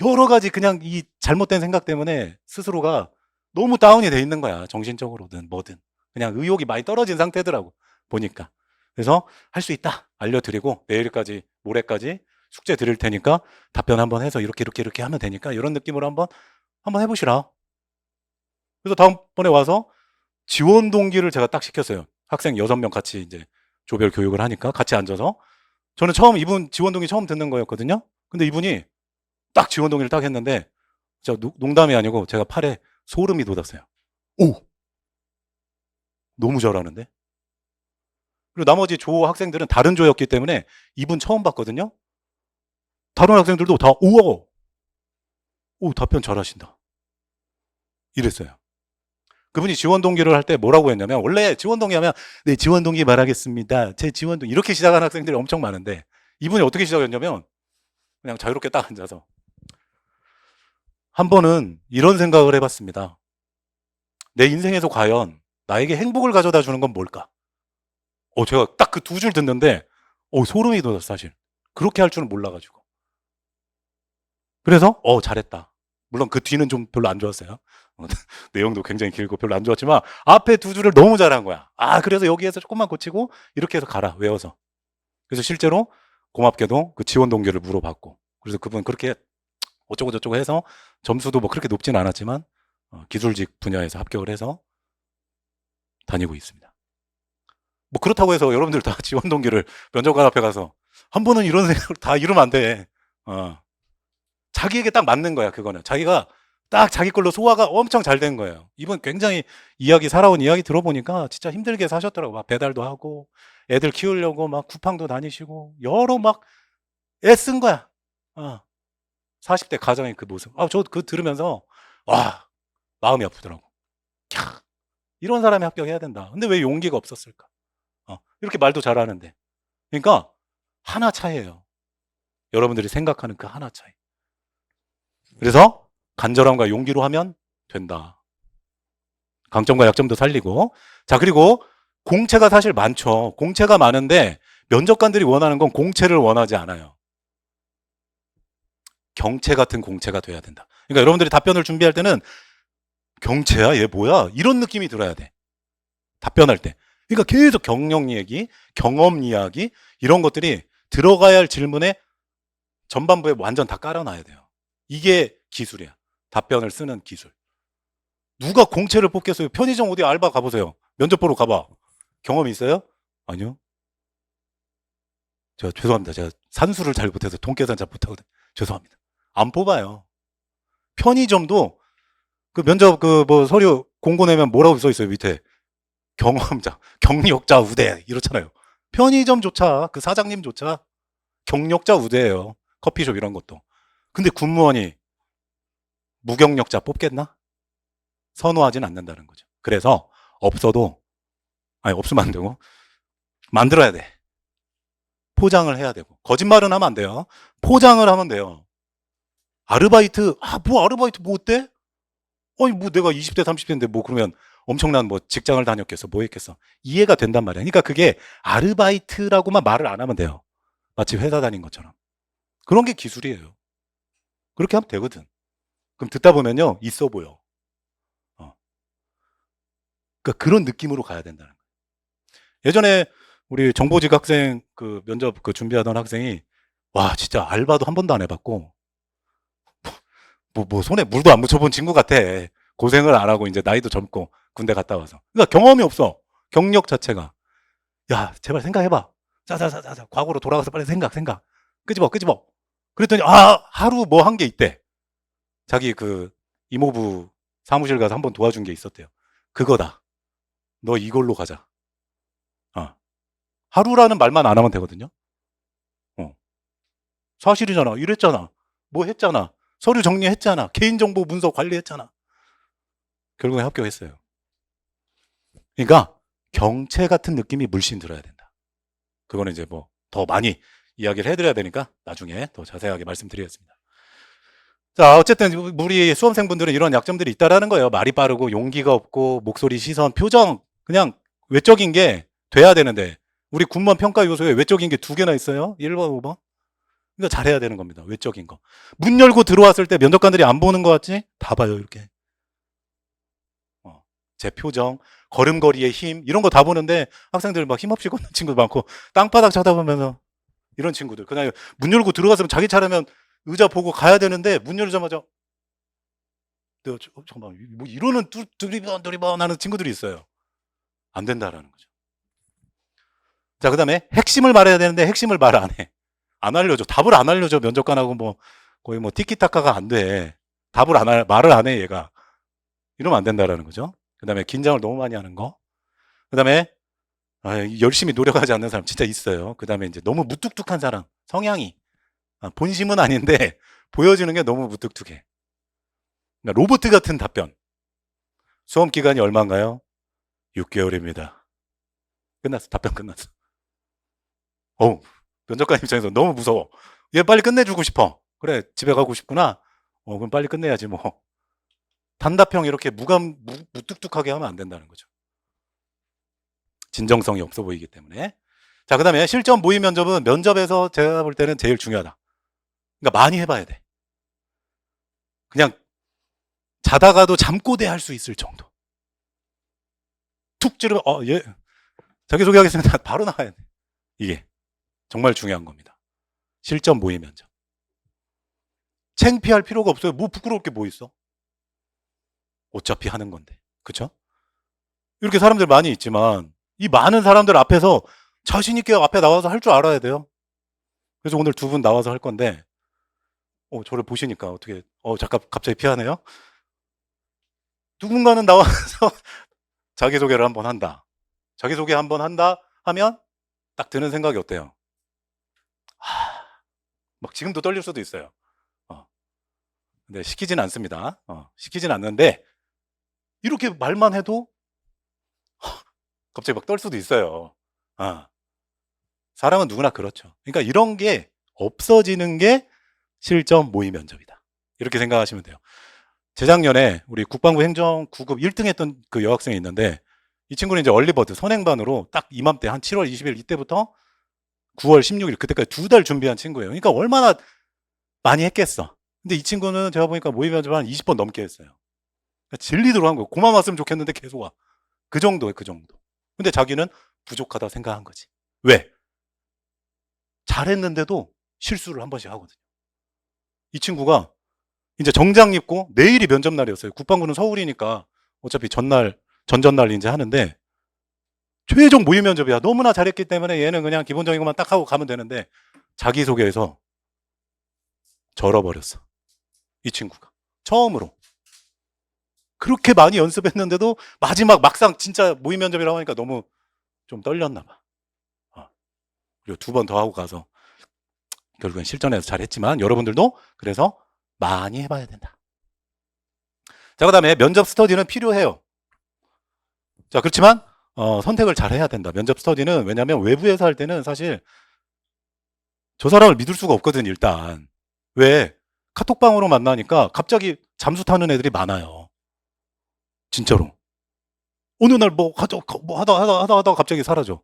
Speaker 1: 여러 가지 그냥 이 잘못된 생각 때문에 스스로가 너무 다운이 돼 있는 거야. 정신적으로든 뭐든. 그냥 의욕이 많이 떨어진 상태더라고. 보니까. 그래서 할 수 있다. 알려드리고 내일까지 모레까지 숙제 드릴 테니까 답변 한번 해서 이렇게 하면 되니까 이런 느낌으로 한번 한번 해보시라. 그래서 다음번에 와서 지원 동기를 제가 딱 시켰어요. 학생 6명 같이 이제 조별 교육을 하니까 같이 앉아서. 저는 처음 이분 지원 동기 처음 듣는 거였거든요. 근데 이분이 딱 지원 동기를 딱 했는데 진짜 농담이 아니고 제가 팔에 소름이 돋았어요. 오! 너무 잘하는데? 그리고 나머지 조 학생들은 다른 조였기 때문에 이분 처음 봤거든요. 다른 학생들도 다 우와! 오, 답변 잘하신다. 이랬어요. 그분이 지원 동기를 할 때 뭐라고 했냐면, 원래 지원 동기 하면 네, 지원 동기 말하겠습니다. 제 지원 동기 이렇게 시작하는 학생들이 엄청 많은데 이분이 어떻게 시작했냐면 그냥 자유롭게 딱 앉아서 한 번은 이런 생각을 해봤습니다. 내 인생에서 과연 나에게 행복을 가져다 주는 건 뭘까? 제가 딱 그 두 줄 듣는데 소름이 돋았어, 사실. 그렇게 할 줄은 몰라가지고. 그래서 잘했다. 물론 그 뒤는 좀 별로 안 좋았어요. 내용도 굉장히 길고 별로 안 좋았지만 앞에 두 줄을 너무 잘한 거야. 그래서 여기에서 조금만 고치고 이렇게 해서 가라, 외워서. 그래서 실제로 고맙게도 그 지원 동기를 물어봤고, 그래서 그분 그렇게 어쩌고 저쩌고 해서 점수도 뭐 그렇게 높진 않았지만 기술직 분야에서 합격을 해서 다니고 있습니다. 뭐 그렇다고 해서 여러분들 다 지원 동기를 면접관 앞에 가서 한 번은 이런 생각을 다 이러면 안 돼. 자기에게 딱 맞는 거야, 그거는. 자기가 딱 자기 걸로 소화가 엄청 잘 된 거예요. 이분 굉장히 살아온 이야기 들어보니까 진짜 힘들게 사셨더라고. 막 배달도 하고, 애들 키우려고 막 쿠팡도 다니시고, 여러 막 애쓴 거야. 40대 가정의 그 모습. 저 그 들으면서, 마음이 아프더라고. 이런 사람이 합격해야 된다. 근데 왜 용기가 없었을까? 이렇게 말도 잘하는데. 그러니까, 하나 차이예요. 여러분들이 생각하는 그 하나 차이. 그래서 간절함과 용기로 하면 된다. 강점과 약점도 살리고. 자, 그리고 공채가 사실 많죠. 공채가 많은데 면접관들이 원하는 건 공채를 원하지 않아요. 경채 같은 공채가 돼야 된다. 그러니까 여러분들이 답변을 준비할 때는 경채야? 얘 뭐야? 이런 느낌이 들어야 돼. 답변할 때. 그러니까 계속 경력 얘기, 경험 이야기 이런 것들이 들어가야 할 질문에 전반부에 완전 다 깔아놔야 돼요. 이게 기술이야. 답변을 쓰는 기술. 누가 공채를 뽑겠어요? 편의점 어디 알바 가보세요. 면접 보러 가봐. 경험 있어요? 아니요. 죄송합니다. 제가 산수를 잘 못해서 통계산 잘 못하거든요. 죄송합니다. 안 뽑아요. 편의점도 그 면접 서류 공고 내면 뭐라고 써 있어요, 밑에. 경험자, 경력자 우대 이렇잖아요. 편의점조차 그 사장님조차 경력자 우대예요. 커피숍 이런 것도. 근데 군무원이 무경력자 뽑겠나? 선호하진 않는다는 거죠. 그래서 없으면 안 되고 만들어야 돼. 포장을 해야 되고. 거짓말은 하면 안 돼요. 포장을 하면 돼요. 아르바이트, 아르바이트 뭐 어때? 뭐 내가 20대 30대인데 뭐 그러면 엄청난 뭐 직장을 다녔겠어, 뭐 했겠어. 이해가 된단 말이야. 그러니까 그게 아르바이트라고만 말을 안 하면 돼요. 마치 회사 다닌 것처럼. 그런 게 기술이에요. 그렇게 하면 되거든. 그럼 듣다 보면요, 있어 보여. 그러니까 그런 느낌으로 가야 된다는 거예요. 예전에 우리 정보직 학생 그 면접 그 준비하던 학생이 진짜 알바도 한 번도 안 해봤고 뭐 손에 물도 안 묻혀본 친구 같아. 고생을 안 하고 이제 나이도 젊고 군대 갔다 와서. 그러니까 경험이 없어. 경력 자체가. 야, 제발 생각해봐. 자자자자 과거로 돌아가서 빨리 생각. 끄집어. 그랬더니 하루 뭐 한 게 있대. 자기 그 이모부 사무실 가서 한번 도와준 게 있었대요. 그거다. 너 이걸로 가자. 하루라는 말만 안 하면 되거든요. 사실이잖아. 이랬잖아. 뭐 했잖아. 서류 정리했잖아. 개인정보 문서 관리했잖아. 결국에 합격했어요. 그러니까 경채 같은 느낌이 물씬 들어야 된다. 그거는 이제 뭐 더 많이 이야기를 해드려야 되니까 나중에 더 자세하게 말씀드리겠습니다. 자, 어쨌든 우리 수험생분들은 이런 약점들이 있다라는 거예요. 말이 빠르고 용기가 없고 목소리, 시선, 표정 그냥 외적인 게 돼야 되는데 우리 군무원 평가 요소에 외적인 게 2개나 있어요. 1번, 5번. 그러니까 잘해야 되는 겁니다. 외적인 거. 문 열고 들어왔을 때 면접관들이 안 보는 것 같지? 다 봐요, 이렇게. 제 표정, 걸음걸이의 힘 이런 거 다 보는데 학생들 막 힘없이 걷는 친구도 많고 땅바닥 쳐다보면서 이런 친구들 그냥 문 열고 들어갔으면 자기 차례면 의자 보고 가야 되는데 문 열자마자 잠깐만, 뭐 이러는 두리번 하는 친구들이 있어요. 안 된다라는 거죠. 자, 그 다음에 핵심을 말해야 되는데 핵심을 말 안 해. 안 알려줘. 답을 안 알려줘. 면접관하고 뭐 거의 뭐 티키타카가 안 돼. 말을 안 해, 얘가. 이러면 안 된다라는 거죠. 그 다음에 긴장을 너무 많이 하는 거. 그 다음에 열심히 노력하지 않는 사람 진짜 있어요. 그 다음에 이제 너무 무뚝뚝한 사람, 성향이. 본심은 아닌데 보여지는 게 너무 무뚝뚝해. 그러니까 로봇 같은 답변. 수험 기간이 얼마인가요? 6개월입니다. 끝났어. 답변 끝났어. 면접관 입장에서 너무 무서워. 얘 빨리 끝내주고 싶어. 그래, 집에 가고 싶구나. 그럼 빨리 끝내야지 뭐. 단답형 이렇게 무뚝뚝하게 하면 안 된다는 거죠. 진정성이 없어 보이기 때문에. 자, 그 다음에 실전 모의 면접은 면접에서 제가 볼 때는 제일 중요하다. 그러니까 많이 해봐야 돼. 그냥 자다가도 잠꼬대 할 수 있을 정도. 툭 찌르면 얘 자기소개하겠습니다. 바로 나가야 돼. 이게 정말 중요한 겁니다. 실전 모의 면접. 창피할 필요가 없어요. 뭐 부끄러울 게 뭐 있어? 어차피 하는 건데. 그쵸? 이렇게 사람들 많이 있지만 이 많은 사람들 앞에서 자신 있게 앞에 나와서 할 줄 알아야 돼요. 그래서 오늘 두 분 나와서 할 건데 저를 보시니까 어떻게 잠깐 갑자기 피하네요. 누군가는 나와서 자기소개를 한번 한다. 자기소개 한번 한다 하면 딱 드는 생각이 어때요? 막 지금도 떨릴 수도 있어요. 근데 시키진 않습니다. 시키진 않는데 이렇게 말만 해도 갑자기 막 떨 수도 있어요. 사람은 누구나 그렇죠. 그러니까 이런 게 없어지는 게 실전 모의 면접이다. 이렇게 생각하시면 돼요. 재작년에 우리 국방부 행정 9급 1등 했던 그 여학생이 있는데 이 친구는 이제 얼리버드 선행반으로 딱 이맘때 한 7월 20일 이때부터 9월 16일 그때까지 2달 준비한 친구예요. 그러니까 얼마나 많이 했겠어. 근데 이 친구는 제가 보니까 모의 면접 한 20번 넘게 했어요. 그러니까 질리도록 한 거예요. 고만 왔으면 좋겠는데 계속 와. 그 정도예요, 그 정도. 근데 자기는 부족하다 생각한 거지. 왜? 잘했는데도 실수를 한 번씩 하거든요. 이 친구가 이제 정장 입고 내일이 면접 날이었어요. 국방부는 서울이니까 어차피 전전날 이제 하는데 최종 모의 면접이야. 너무나 잘했기 때문에 얘는 그냥 기본적인 것만 딱 하고 가면 되는데 자기소개에서 절어버렸어. 이 친구가. 처음으로. 그렇게 많이 연습했는데도 마지막 막상 진짜 모의 면접이라고 하니까 너무 좀 떨렸나 봐. 그리고 2번 더 하고 가서 결국엔 실전에서 잘했지만 여러분들도 그래서 많이 해봐야 된다. 자, 그 다음에 면접 스터디는 필요해요. 자, 그렇지만 선택을 잘 해야 된다. 면접 스터디는 왜냐하면 외부에서 할 때는 사실 저 사람을 믿을 수가 없거든. 일단 왜 카톡방으로 만나니까 갑자기 잠수 타는 애들이 많아요. 진짜로. 어느 날 뭐 하다 갑자기 사라져.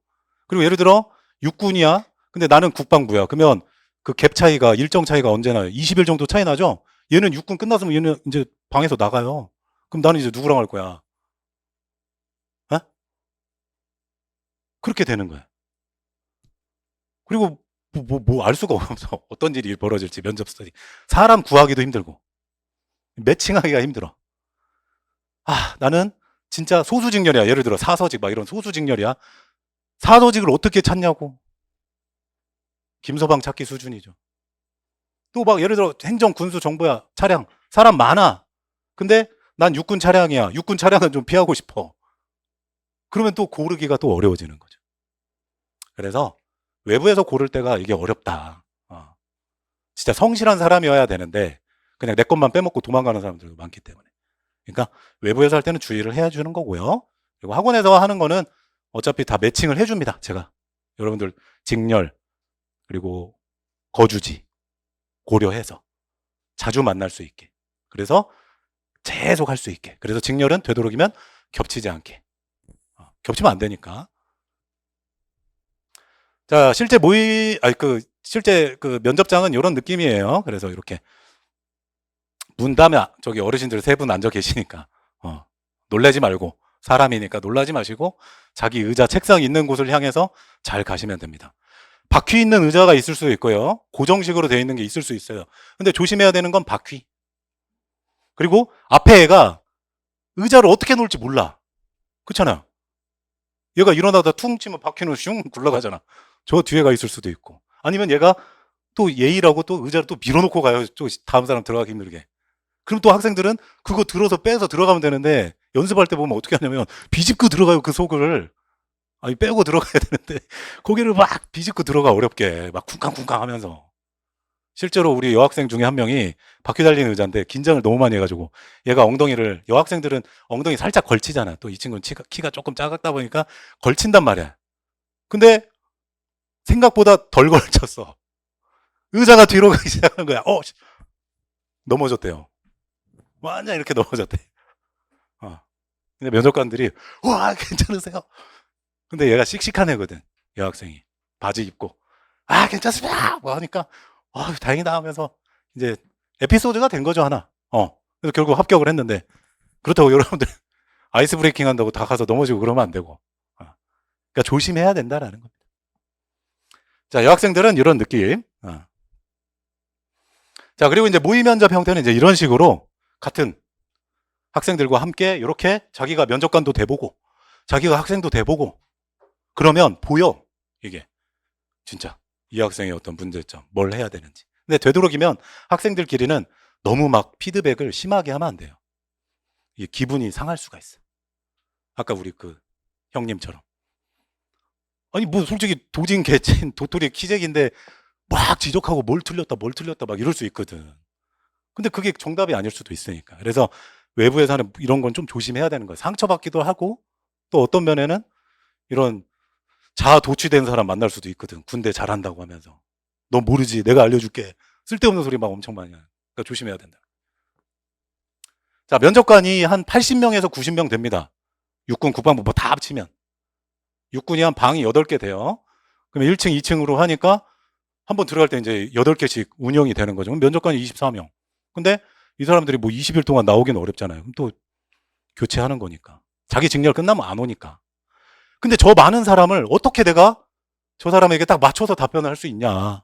Speaker 1: 그리고 예를 들어 육군이야. 근데 나는 국방부야. 그러면 그 갭 차이가 일정 차이가 언제 나요? 20일 정도 차이 나죠? 얘는 육군 끝났으면 얘는 이제 방에서 나가요. 그럼 나는 이제 누구랑 할 거야? 그렇게 되는 거야. 그리고 알 수가 없어. 어떤 일이 벌어질지 면접 스터디. 사람 구하기도 힘들고 매칭하기가 힘들어. 나는 진짜 소수직렬이야. 예를 들어 사서직 막 이런 소수직렬이야. 사서직을 어떻게 찾냐고. 김서방 찾기 수준이죠. 또 막 예를 들어 행정, 군수, 정보야. 차량. 사람 많아. 근데 난 육군 차량이야. 육군 차량은 좀 피하고 싶어. 그러면 또 고르기가 또 어려워지는 거죠. 그래서 외부에서 고를 때가 이게 어렵다. 진짜 성실한 사람이어야 되는데 그냥 내 것만 빼먹고 도망가는 사람들도 많기 때문에. 그러니까 외부에서 할 때는 주의를 해주는 거고요. 그리고 학원에서 하는 거는 어차피 다 매칭을 해줍니다. 제가. 여러분들 직렬 그리고 거주지 고려해서 자주 만날 수 있게. 그래서 계속 할 수 있게. 그래서 직렬은 되도록이면 겹치지 않게. 겹치면 안 되니까. 자, 실제 그 면접장은 이런 느낌이에요. 그래서 이렇게 문 다음에 저기 어르신들 3분 앉아 계시니까 놀라지 말고 사람이니까 놀라지 마시고 자기 의자 책상 있는 곳을 향해서 잘 가시면 됩니다. 바퀴 있는 의자가 있을 수 있고요. 고정식으로 되어 있는 게 있을 수 있어요. 근데 조심해야 되는 건 바퀴. 그리고 앞에 애가 의자를 어떻게 놓을지 몰라. 그렇잖아요. 얘가 일어나다 퉁 치면 바퀴는 슝 굴러가잖아. 저 뒤에가 있을 수도 있고. 아니면 얘가 또 예의라고 또 의자를 또 밀어놓고 가요. 또 다음 사람 들어가기 힘들게. 그럼 또 학생들은 그거 들어서 빼서 들어가면 되는데 연습할 때 보면 어떻게 하냐면 비집고 들어가요. 그 속을. 아니 빼고 들어가야 되는데 고개를 막 비집고 들어가 어렵게 막 쿵쾅쿵쾅 하면서. 실제로 우리 여학생 중에 한 명이 바퀴 달린 의자인데 긴장을 너무 많이 해가지고 얘가 엉덩이를 여학생들은 엉덩이 살짝 걸치잖아. 또 이 친구는 키가 조금 작았다 보니까 걸친단 말이야. 근데 생각보다 덜 걸쳤어. 의자가 뒤로 가기 시작한 거야. 넘어졌대요. 완전 이렇게 넘어졌대. 어. 근데 면접관들이 와 괜찮으세요? 근데 얘가 씩씩한 애거든. 여학생이 바지 입고 괜찮습니다. 뭐 하니까 다행이다 하면서 이제 에피소드가 된 거죠 하나. 그래서 결국 합격을 했는데 그렇다고 여러분들 아이스 브레이킹 한다고 다 가서 넘어지고 그러면 안 되고. 그러니까 조심해야 된다라는 겁니다. 자, 여학생들은 이런 느낌. 자, 그리고 이제 모의 면접 형태는 이제 이런 식으로 같은 학생들과 함께 이렇게 자기가 면접관도 돼보고 자기가 학생도 돼보고 그러면 보여. 이게 진짜 이 학생의 어떤 문제점, 뭘 해야 되는지. 근데 되도록이면 학생들끼리는 너무 막 피드백을 심하게 하면 안 돼요. 이 기분이 상할 수가 있어. 아까 우리 그 형님처럼. 아니 뭐 솔직히 도진 개찐 도토리 키재기인데 막 지적하고 뭘 틀렸다 막 이럴 수 있거든. 근데 그게 정답이 아닐 수도 있으니까. 그래서 외부에서 하는 이런 건 좀 조심해야 되는 거예요. 상처받기도 하고 또 어떤 면에는 이런 자아 도취된 사람 만날 수도 있거든. 군대 잘한다고 하면서. 너 모르지. 내가 알려줄게. 쓸데없는 소리 막 엄청 많이 하는. 그러니까 조심해야 된다. 자, 면접관이 한 80명에서 90명 됩니다. 육군, 국방부 뭐 다 합치면. 육군이 한 방이 8개 돼요. 그러면 1층, 2층으로 하니까 한번 들어갈 때 이제 8개씩 운영이 되는 거죠. 그럼 면접관이 24명. 근데 이 사람들이 뭐 20일 동안 나오기는 어렵잖아요. 그럼 또 교체하는 거니까. 자기 직렬 끝나면 안 오니까. 근데 저 많은 사람을 어떻게 내가 저 사람에게 딱 맞춰서 답변을 할 수 있냐.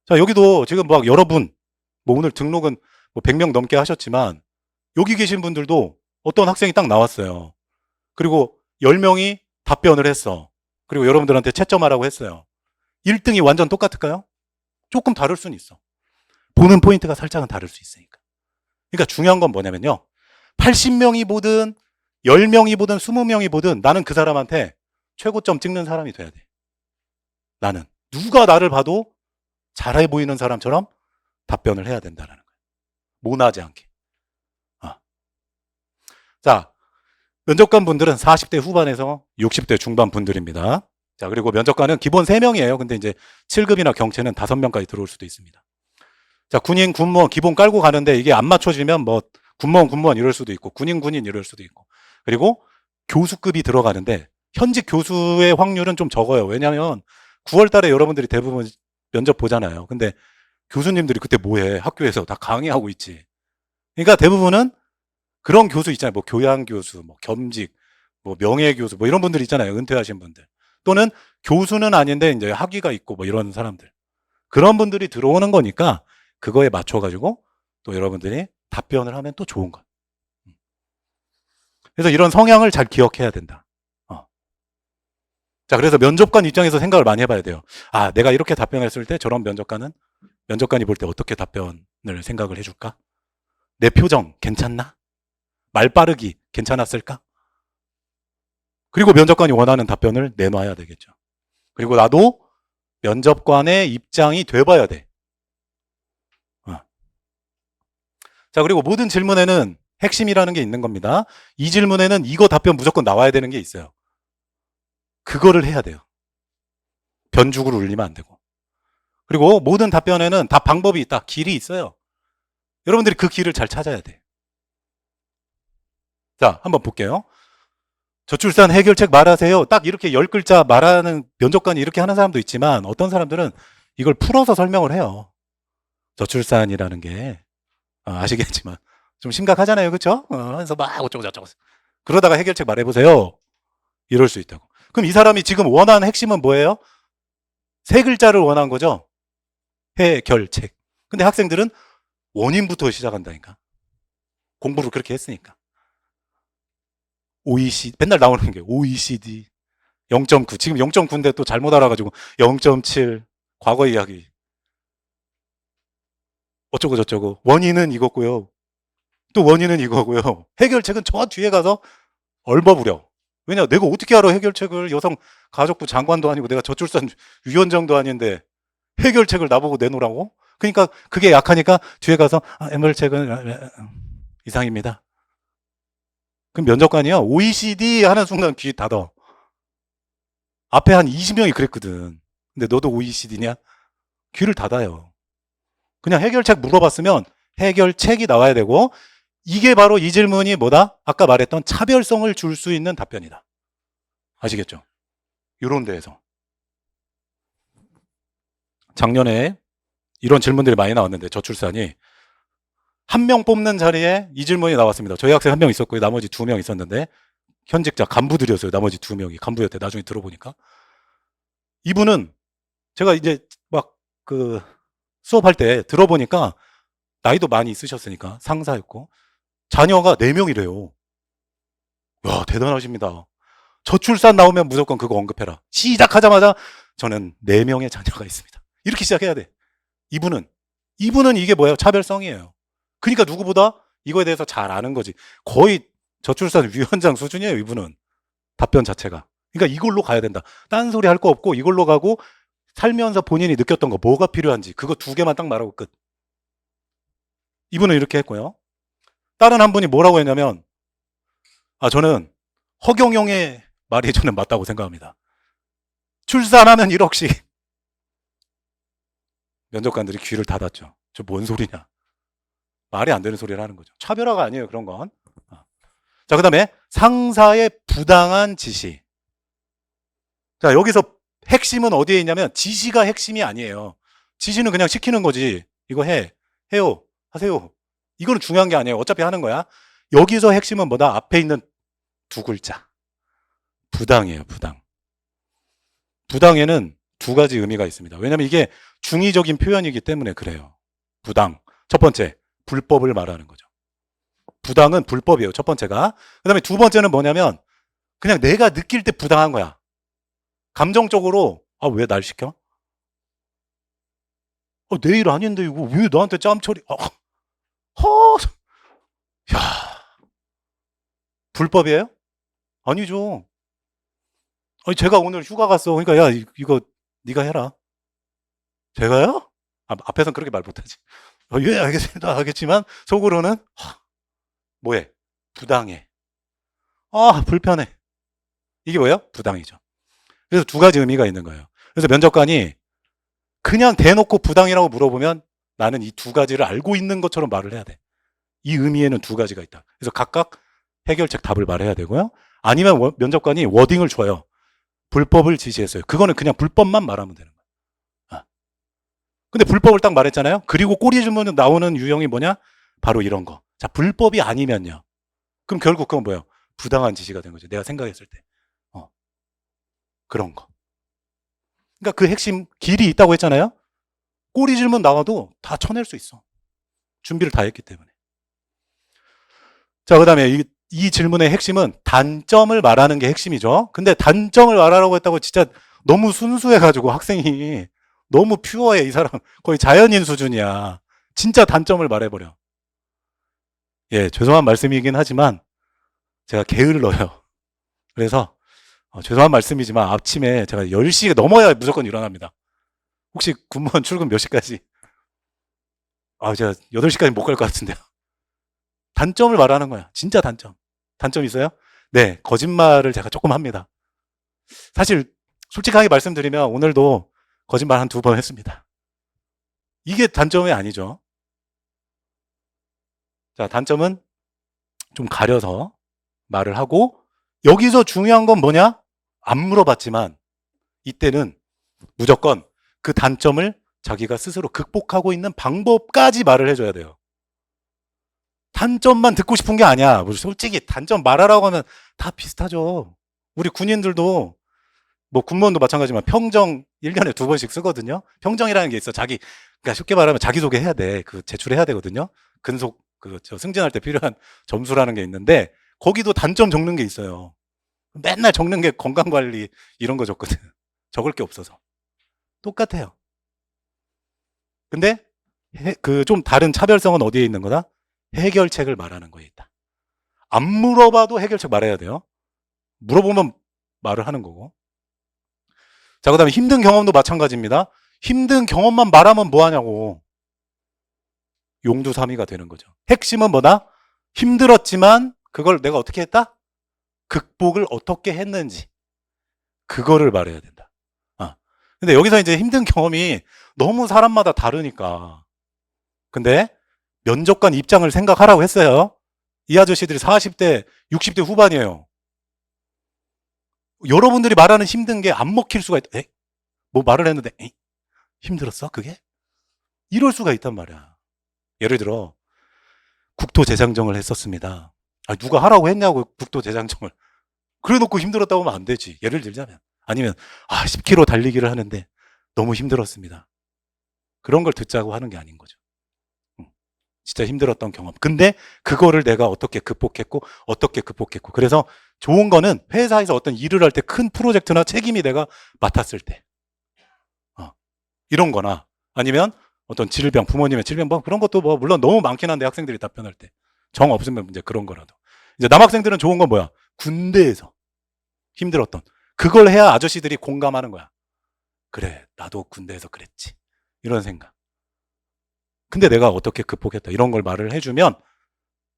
Speaker 1: 자, 여기도 지금 막 여러분, 뭐 오늘 등록은 뭐 100명 넘게 하셨지만 여기 계신 분들도 어떤 학생이 딱 나왔어요. 그리고 10명이 답변을 했어. 그리고 여러분들한테 채점하라고 했어요. 1등이 완전 똑같을까요? 조금 다를 수는 있어. 보는 포인트가 살짝은 다를 수 있으니까. 그러니까 중요한 건 뭐냐면요. 80명이 보든 10명이 보든 20명이 보든 나는 그 사람한테 최고점 찍는 사람이 돼야 돼. 나는. 누가 나를 봐도 잘해 보이는 사람처럼 답변을 해야 된다는 거예요. 모나지 않게. 자, 면접관 분들은 40대 후반에서 60대 중반 분들입니다. 자, 그리고 면접관은 기본 3명이에요. 근데 이제 7급이나 경체는 5명까지 들어올 수도 있습니다. 자, 군인, 군무원 기본 깔고 가는데 이게 안 맞춰지면 뭐 군무원 이럴 수도 있고 군인 이럴 수도 있고 그리고 교수급이 들어가는데 현직 교수의 확률은 좀 적어요. 왜냐하면 9월 달에 여러분들이 대부분 면접 보잖아요. 근데 교수님들이 그때 뭐해? 학교에서 다 강의하고 있지. 그러니까 대부분은 그런 교수 있잖아요. 뭐 교양교수, 뭐 겸직, 뭐 명예교수, 뭐 이런 분들 있잖아요. 은퇴하신 분들. 또는 교수는 아닌데 이제 학위가 있고 뭐 이런 사람들. 그런 분들이 들어오는 거니까 그거에 맞춰가지고 또 여러분들이 답변을 하면 또 좋은 거. 그래서 이런 성향을 잘 기억해야 된다. 자, 그래서 면접관 입장에서 생각을 많이 해봐야 돼요. 내가 이렇게 답변했을 때 저런 면접관이 볼 때 어떻게 답변을 생각을 해줄까? 내 표정 괜찮나? 말 빠르기 괜찮았을까? 그리고 면접관이 원하는 답변을 내놔야 되겠죠. 그리고 나도 면접관의 입장이 돼봐야 돼. 자, 그리고 모든 질문에는 핵심이라는 게 있는 겁니다. 이 질문에는 이거 답변 무조건 나와야 되는 게 있어요. 그거를 해야 돼요. 변죽을 울리면 안 되고. 그리고 모든 답변에는 다 방법이 있다. 길이 있어요. 여러분들이 그 길을 잘 찾아야 돼. 자, 한번 볼게요. 저출산 해결책 말하세요. 딱 이렇게 10글자 말하는 면접관이 이렇게 하는 사람도 있지만 어떤 사람들은 이걸 풀어서 설명을 해요. 저출산이라는 게 아시겠지만 좀 심각하잖아요. 그렇죠? 그래서 막 어쩌고 저쩌고 그러다가 해결책 말해보세요. 이럴 수 있다고. 그럼 이 사람이 지금 원하는 핵심은 뭐예요? 3글자를 원한 거죠. 해결책. 근데 학생들은 원인부터 시작한다니까. 공부를 그렇게 했으니까. OECD, 맨날 나오는 게 OECD 0.9. 지금 0.9인데 또 잘못 알아가지고 0.7. 과거 이야기. 어쩌고 저쩌고. 원인은 이거고요. 또 원인은 이거고요. 해결책은 저 뒤에 가서 얼버무려. 왜냐, 내가 어떻게 알아, 해결책을. 여성 가족부 장관도 아니고 내가 저출산 위원장도 아닌데 해결책을 나보고 내놓으라고? 그러니까 그게 약하니까 뒤에 가서 해결책은 이상입니다. 그럼 면접관이요. OECD 하는 순간 귀 닫아. 앞에 한 20명이 그랬거든. 근데 너도 OECD냐? 귀를 닫아요. 그냥 해결책 물어봤으면 해결책이 나와야 되고, 이게 바로 이 질문이 뭐다? 아까 말했던 차별성을 줄 수 있는 답변이다. 아시겠죠? 이런 데에서. 작년에 이런 질문들이 많이 나왔는데, 저출산이 한 명 뽑는 자리에 이 질문이 나왔습니다. 저희 학생 한 명 있었고요. 나머지 2명 있었는데, 현직자 간부들이었어요. 나머지 2명이 간부였대. 나중에 들어보니까. 이분은 제가 이제 막 그 수업할 때 들어보니까 나이도 많이 있으셨으니까 상사였고 자녀가 4명이래요. 와, 대단하십니다. 저출산 나오면 무조건 그거 언급해라. 시작하자마자 저는 4명의 자녀가 있습니다. 이렇게 시작해야 돼. 이분은 이게 뭐예요? 차별성이에요. 그러니까 누구보다 이거에 대해서 잘 아는 거지. 거의 저출산 위원장 수준이에요, 이분은. 답변 자체가. 그러니까 이걸로 가야 된다. 딴 소리 할 거 없고 이걸로 가고, 살면서 본인이 느꼈던 거 뭐가 필요한지 그거 2개만 딱 말하고 끝. 이분은 이렇게 했고요. 다른 한 분이 뭐라고 했냐면, 저는 허경영의 말이 저는 맞다고 생각합니다. 출산하면 1억씩. 면접관들이 귀를 닫았죠. 저 뭔 소리냐. 말이 안 되는 소리를 하는 거죠. 차별화가 아니에요, 그런 건. 자, 그 다음에 상사의 부당한 지시. 자, 여기서 핵심은 어디에 있냐면 지시가 핵심이 아니에요. 지시는 그냥 시키는 거지. 이거 해요, 하세요. 이거는 중요한 게 아니에요. 어차피 하는 거야. 여기서 핵심은 뭐다? 앞에 있는 2글자. 부당이에요, 부당. 부당에는 2가지 의미가 있습니다. 왜냐면 이게 중의적인 표현이기 때문에 그래요. 부당. 첫 번째, 불법을 말하는 거죠. 부당은 불법이에요, 첫 번째가. 그 다음에 2번째는 뭐냐면 그냥 내가 느낄 때 부당한 거야. 감정적으로, 왜 날 시켜? 내 일 아닌데 이거 왜 나한테 짬처리? 야, 불법이에요? 아니죠. 제가 오늘 휴가 갔어. 그러니까 야, 이거 네가 해라. 제가요? 앞에서는 그렇게 말 못하지. 예, 알겠습니다. 하겠지만 속으로는 뭐해? 부당해. 불편해. 이게 뭐예요? 부당이죠. 그래서 2가지 의미가 있는 거예요. 그래서 면접관이 그냥 대놓고 부당이라고 물어보면 나는 이 2가지를 알고 있는 것처럼 말을 해야 돼. 이 의미에는 2가지가 있다. 그래서 각각 해결책 답을 말해야 되고요. 아니면 면접관이 워딩을 줘요. 불법을 지시했어요. 그거는 그냥 불법만 말하면 되는 거예요. 근데 불법을 딱 말했잖아요. 그리고 꼬리 주면 나오는 유형이 뭐냐? 바로 이런 거. 자, 불법이 아니면요. 그럼 결국 그건 뭐예요? 부당한 지시가 된 거죠. 내가 생각했을 때. 그런 거. 그러니까 그 핵심 길이 있다고 했잖아요. 꼬리 질문 나와도 다 쳐낼 수 있어. 준비를 다 했기 때문에. 자, 그 다음에 이 질문의 핵심은 단점을 말하는 게 핵심이죠. 근데 단점을 말하라고 했다고 진짜 너무 순수해가지고 학생이 너무 퓨어해. 이 사람 거의 자연인 수준이야. 진짜 단점을 말해버려. 예, 죄송한 말씀이긴 하지만 제가 게을러요. 그래서 죄송한 말씀이지만 아침에 제가 10시가 넘어야 무조건 일어납니다. 혹시 군무원 출근 몇 시까지? 제가 8시까지 못 갈 것 같은데요. 단점을 말하는 거야. 진짜 단점. 단점 있어요? 네, 거짓말을 제가 조금 합니다. 사실 솔직하게 말씀드리면 오늘도 거짓말 한 2번 했습니다. 이게 단점이 아니죠. 자, 단점은 좀 가려서 말을 하고, 여기서 중요한 건 뭐냐? 안 물어봤지만 이때는 무조건 그 단점을 자기가 스스로 극복하고 있는 방법까지 말을 해줘야 돼요. 단점만 듣고 싶은 게 아니야. 솔직히 단점 말하라고 하면 다 비슷하죠. 우리 군인들도 뭐 군무원도 마찬가지지만 평정 1년에 2번씩 쓰거든요. 평정이라는 게 있어. 그러니까 쉽게 말하면 자기소개 해야 돼. 그 제출해야 되거든요. 근속 저 승진할 때 필요한 점수라는 게 있는데 거기도 단점 적는 게 있어요. 맨날 적는 게 건강관리 이런 거 적거든. 적을 게 없어서. 똑같아요. 근데 그 좀 다른 차별성은 어디에 있는 거다? 해결책을 말하는 거에 있다. 안 물어봐도 해결책 말해야 돼요. 물어보면 말을 하는 거고. 자, 그 다음에 힘든 경험도 마찬가지입니다. 힘든 경험만 말하면 뭐하냐고. 용두사미가 되는 거죠. 핵심은 뭐다? 힘들었지만 그걸 내가 어떻게 했다? 극복을 어떻게 했는지. 그거를 말해야 된다. 근데 여기서 이제 힘든 경험이 너무 사람마다 다르니까. 근데 면접관 입장을 생각하라고 했어요. 이 아저씨들이 40대, 60대 후반이에요. 여러분들이 말하는 힘든 게 안 먹힐 수가 있다. 뭐 말을 했는데 힘들었어? 그게? 이럴 수가 있단 말이야. 예를 들어 국토재장정을 했었습니다. 누가 하라고 했냐고 국토재장정을. 그래놓고 힘들었다고 하면 안 되지. 예를 들자면. 아니면 10km 달리기를 하는데 너무 힘들었습니다. 그런 걸 듣자고 하는 게 아닌 거죠. 진짜 힘들었던 경험. 근데 그거를 내가 어떻게 극복했고 그래서 좋은 거는 회사에서 어떤 일을 할 때 큰 프로젝트나 책임이 내가 맡았을 때 이런 거나 아니면 어떤 질병, 부모님의 질병 그런 것도 뭐 물론 너무 많긴 한데 학생들이 답변할 때 정 없으면 이제 그런 거라도. 이제 남학생들은 좋은 건 뭐야? 군대에서 힘들었던 그걸 해야 아저씨들이 공감하는 거야. 그래, 나도 군대에서 그랬지. 이런 생각. 근데 내가 어떻게 극복했다. 이런 걸 말을 해주면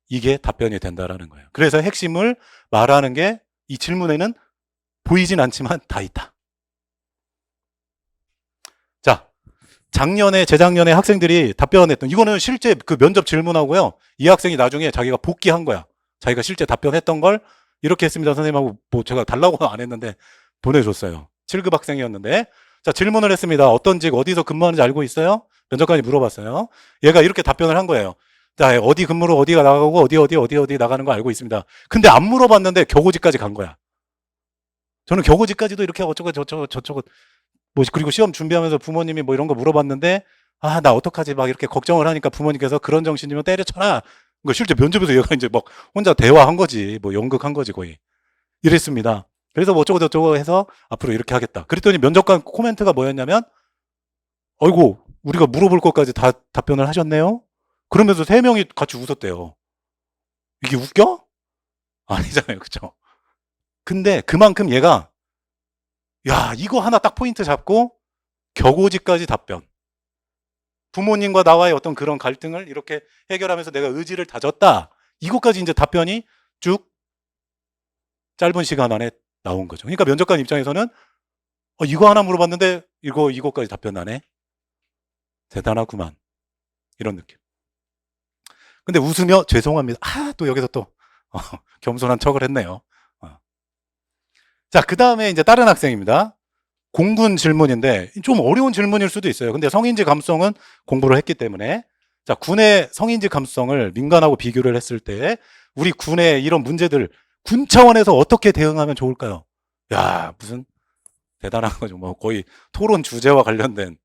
Speaker 1: 이게 답변이 된다라는 거예요. 그래서 핵심을 말하는 게 이 질문에는 보이진 않지만 다 있다. 자, 재작년에 학생들이 답변했던 이거는 실제 그 면접 질문하고요. 이 학생이 나중에 자기가 복귀한 거야. 자기가 실제 답변했던 걸 이렇게 했습니다. 선생님하고 뭐 제가 달라고 안 했는데 보내줬어요. 7급 학생이었는데 자, 질문을 했습니다. 어떤 직 어디서 근무하는지 알고 있어요? 면접관이 물어봤어요. 얘가 이렇게 답변을 한 거예요. 자, 어디 근무로 어디가 나가고 어디 나가는 거 알고 있습니다. 근데 안 물어봤는데 겨우직까지 간 거야. 저는 겨우직까지도 이렇게 어쩌고 저쩌고 뭐 그리고 시험 준비하면서 부모님이 뭐 이런 거 물어봤는데 나 어떡하지 막 이렇게 걱정을 하니까 부모님께서 그런 정신이면 때려쳐라. 그러니까 실제 면접에서 얘가 이제 막 혼자 대화한 거지. 뭐 연극한 거지 거의. 이랬습니다. 그래서 뭐 어쩌고 저쩌고 해서 앞으로 이렇게 하겠다. 그랬더니 면접관 코멘트가 뭐였냐면 어이구 우리가 물어볼 것까지 다 답변을 하셨네요. 그러면서 3명이 같이 웃었대요. 이게 웃겨? 아니잖아요. 그쵸? 근데 그만큼 얘가 야 이거 하나 딱 포인트 잡고 격오지까지 답변. 부모님과 나와의 어떤 그런 갈등을 이렇게 해결하면서 내가 의지를 다졌다. 이것까지 이제 답변이 쭉 짧은 시간 안에 나온 거죠. 그러니까 면접관 입장에서는 이거 하나 물어봤는데 이거까지 답변 하네. 대단하구만. 이런 느낌. 근데 웃으며 죄송합니다. 또 여기서 또 겸손한 척을 했네요. 자, 그 다음에 이제 다른 학생입니다. 공군 질문인데 좀 어려운 질문일 수도 있어요. 근데 성인지 감수성은 공부를 했기 때문에 자, 군의 성인지 감수성을 민간하고 비교를 했을 때 우리 군의 이런 문제들 군 차원에서 어떻게 대응하면 좋을까요? 야, 무슨 대단한 거죠. 뭐 거의 토론 주제와 관련된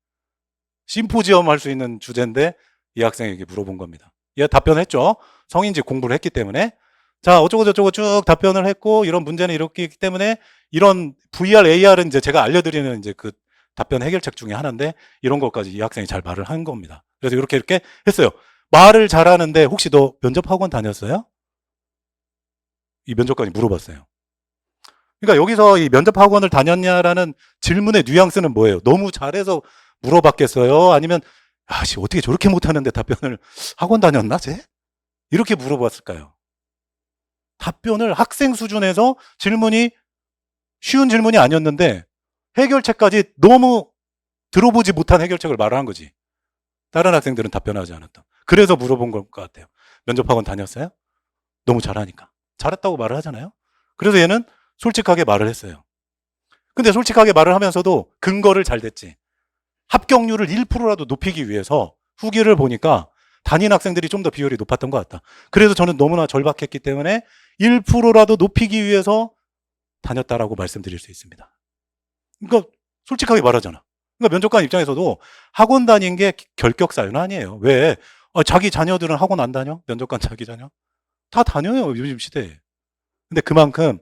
Speaker 1: 심포지엄 할 수 있는 주제인데 이 학생에게 물어본 겁니다. 얘 답변했죠. 성인지 공부를 했기 때문에. 자, 어쩌고 저쩌고 쭉 답변을 했고 이런 문제는 이렇게 있기 때문에 이런 VR, AR은 이제 제가 알려드리는 이제 그 답변 해결책 중에 하나인데 이런 것까지 이 학생이 잘 말을 한 겁니다. 그래서 이렇게 했어요. 말을 잘하는데 혹시 너 면접학원 다녔어요? 이 면접관이 물어봤어요. 그러니까 여기서 이 면접학원을 다녔냐라는 질문의 뉘앙스는 뭐예요? 너무 잘해서 물어봤겠어요? 아니면 어떻게 저렇게 못하는데 답변을 학원 다녔나 쟤? 이렇게 물어봤을까요? 답변을 학생 수준에서 질문이 쉬운 질문이 아니었는데 해결책까지 너무 들어보지 못한 해결책을 말한 거지. 다른 학생들은 답변하지 않았다. 그래서 물어본 것 같아요. 면접학원 다녔어요? 너무 잘하니까. 잘했다고 말을 하잖아요. 그래서 얘는 솔직하게 말을 했어요. 근데 솔직하게 말을 하면서도 근거를 잘 댔지. 합격률을 1%라도 높이기 위해서 후기를 보니까 다닌 학생들이 좀 더 비율이 높았던 것 같다. 그래서 저는 너무나 절박했기 때문에 1%라도 높이기 위해서 다녔다라고 말씀드릴 수 있습니다. 그러니까 솔직하게 말하잖아. 그러니까 면접관 입장에서도 학원 다닌 게 결격 사유는 아니에요. 왜? 자기 자녀들은 학원 안 다녀? 면접관 자기 자녀? 다 다녀요, 요즘 시대에. 근데 그만큼,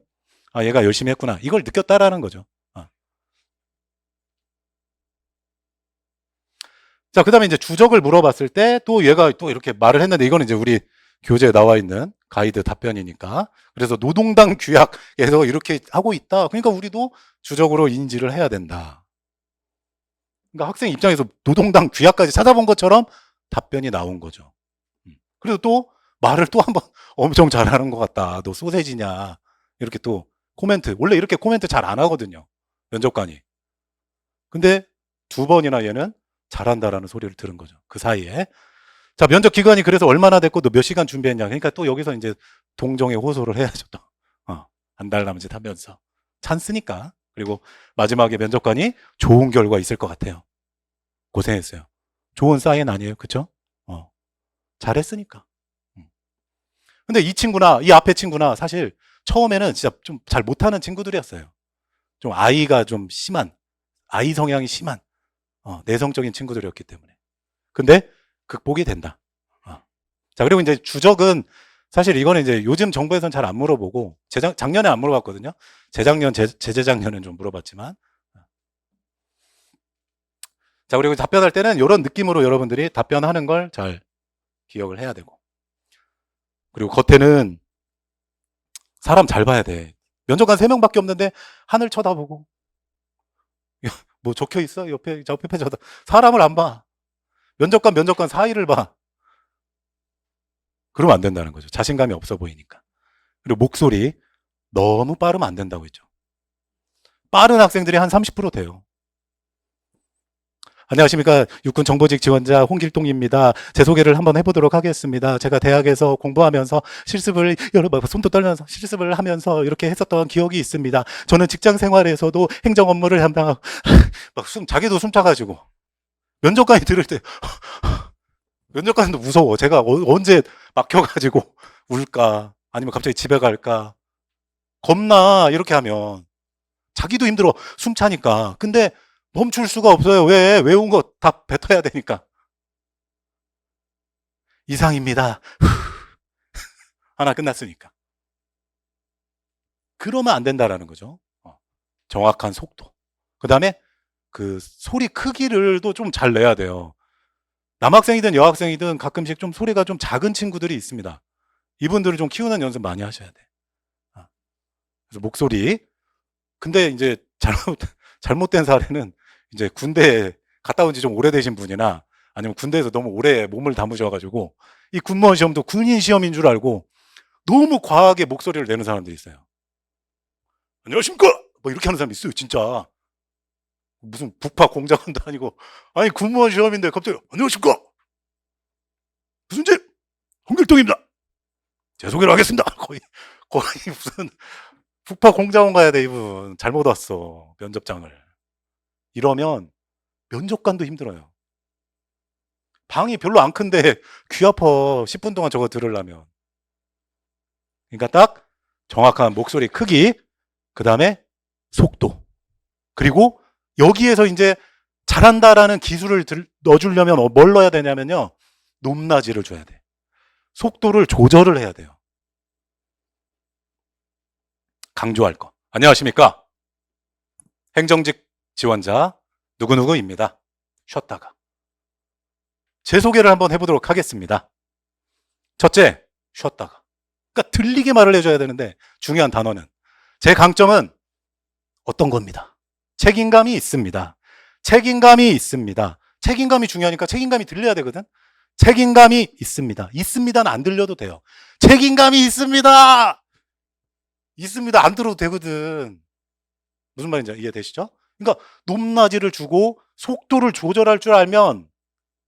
Speaker 1: 얘가 열심히 했구나. 이걸 느꼈다라는 거죠. 자, 그 다음에 이제 주적을 물어봤을 때 또 얘가 또 이렇게 말을 했는데 이거는 이제 우리 교재에 나와 있는 가이드 답변이니까. 그래서 노동당 규약에서 이렇게 하고 있다. 그러니까 우리도 주적으로 인지를 해야 된다. 그러니까 학생 입장에서 노동당 규약까지 찾아본 것처럼 답변이 나온 거죠. 그래도 또 말을 또 한번 엄청 잘하는 것 같다. 너 소세지냐. 이렇게 또 코멘트. 원래 이렇게 코멘트 잘 안 하거든요. 면접관이. 근데 두 번이나 얘는 잘한다라는 소리를 들은 거죠. 그 사이에. 자, 면접 기간이 그래서 얼마나 됐고 너 몇 시간 준비했냐. 그러니까 또 여기서 이제 동정에 호소를 해야죠. 또. 한 달 남짓 하면서. 찬스니까. 그리고 마지막에 면접관이 좋은 결과 있을 것 같아요. 고생했어요. 좋은 사인 아니에요. 그쵸? 잘했으니까. 근데 이 친구나, 이 앞에 친구나 사실 처음에는 진짜 좀 잘 못하는 친구들이었어요. 좀 아이가 좀 심한, 아이 성향이 심한, 내성적인 친구들이었기 때문에. 근데 극복이 된다. 자, 그리고 이제 주적은 사실 이거는 이제 요즘 정부에서는 잘 안 물어보고, 작년에 안 물어봤거든요. 재작년, 재재작년은 좀 물어봤지만. 자, 그리고 답변할 때는 이런 느낌으로 여러분들이 답변하는 걸 잘 기억을 해야 되고. 그리고 겉에는 사람 잘 봐야 돼. 면접관 3명밖에 없는데 하늘 쳐다보고 뭐 적혀 있어? 옆에 쳐다. 사람을 안 봐. 면접관 사이를 봐. 그러면 안 된다는 거죠. 자신감이 없어 보이니까. 그리고 목소리 너무 빠르면 안 된다고 했죠. 빠른 학생들이 한 30% 돼요. 안녕하십니까. 육군 정보직 지원자 홍길동입니다. 제 소개를 한번 해보도록 하겠습니다. 제가 대학에서 공부하면서 실습을, 손도 떨면서 실습을 하면서 이렇게 했었던 기억이 있습니다. 저는 직장 생활에서도 행정 업무를 담당하고, 자기도 숨 차가지고. 면접관이 들을 때, 면접관도 무서워. 제가 언제 막혀가지고 울까? 아니면 갑자기 집에 갈까? 겁나, 이렇게 하면. 자기도 힘들어. 숨 차니까. 근데 멈출 수가 없어요. 왜? 외운 거 다 뱉어야 되니까. 이상입니다. 하나 끝났으니까. 그러면 안 된다라는 거죠. 정확한 속도. 그 다음에 그 소리 크기를 또 좀 잘 내야 돼요. 남학생이든 여학생이든 가끔씩 좀 소리가 좀 작은 친구들이 있습니다. 이분들을 좀 키우는 연습 많이 하셔야 돼. 그래서 목소리. 근데 이제 잘못된 사례는 이제 군대에 갔다 온 지 좀 오래되신 분이나 아니면 군대에서 너무 오래 몸을 담으셔가지고 이 군무원 시험도 군인 시험인 줄 알고 너무 과하게 목소리를 내는 사람들이 있어요. 안녕하십니까? 뭐 이렇게 하는 사람이 있어요, 진짜. 무슨 북파 공작원도 아니고 아니 군무원 시험인데 갑자기 안녕하십니까? 무슨 집? 홍길동입니다. 제 소개를 하겠습니다. 거의 무슨 북파 공작원 가야 돼, 이분. 잘못 왔어, 면접장을. 이러면 면접관도 힘들어요. 방이 별로 안 큰데 귀 아파. 10분 동안 저거 들으려면. 그러니까 딱 정확한 목소리 크기, 그 다음에 속도. 그리고 여기에서 이제 잘한다라는 기술을 넣어주려면 뭘 넣어야 되냐면요. 높낮이를 줘야 돼. 속도를 조절을 해야 돼요. 강조할 거. 안녕하십니까? 행정직 지원자 누구누구입니다. 쉬었다가. 제 소개를 한번 해보도록 하겠습니다. 첫째, 쉬었다가. 그러니까 들리게 말을 해줘야 되는데 중요한 단어는 제 강점은 어떤 겁니다. 책임감이 있습니다. 책임감이 있습니다. 책임감이 중요하니까 책임감이 들려야 되거든. 책임감이 있습니다. 있습니다는 안 들려도 돼요. 책임감이 있습니다. 있습니다. 안 들어도 되거든. 무슨 말인지 이해되시죠? 그러니까 높낮이를 주고 속도를 조절할 줄 알면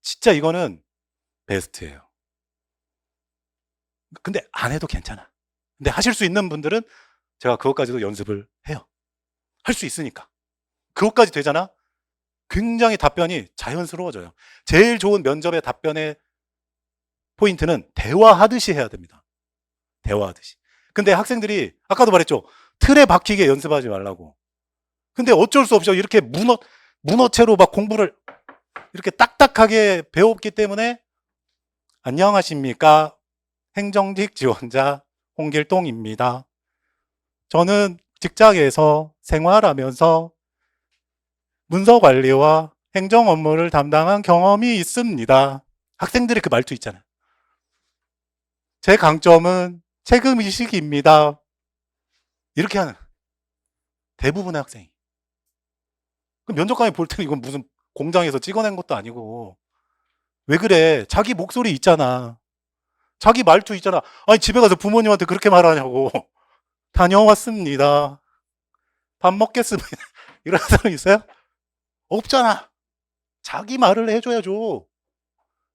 Speaker 1: 진짜 이거는 베스트예요. 근데 안 해도 괜찮아. 근데 하실 수 있는 분들은 제가 그것까지도 연습을 해요. 할 수 있으니까. 그것까지 되잖아? 굉장히 답변이 자연스러워져요. 제일 좋은 면접의 답변의 포인트는 대화하듯이 해야 됩니다. 대화하듯이. 근데 학생들이 아까도 말했죠. 틀에 박히게 연습하지 말라고. 근데 어쩔 수 없죠. 이렇게 문어체로 막 공부를 이렇게 딱딱하게 배웠기 때문에 안녕하십니까? 행정직 지원자 홍길동입니다. 저는 직장에서 생활하면서 문서 관리와 행정 업무를 담당한 경험이 있습니다. 학생들의 그 말투 있잖아요. 제 강점은 책임의식입니다. 이렇게 하는 대부분의 학생이. 면접관이 볼 때는 이건 무슨 공장에서 찍어낸 것도 아니고 왜 그래? 자기 목소리 있잖아. 자기 말투 있잖아. 아니 집에 가서 부모님한테 그렇게 말하냐고. 다녀왔습니다. 밥 먹겠습니다. 이런 사람 있어요? 없잖아. 자기 말을 해줘야죠.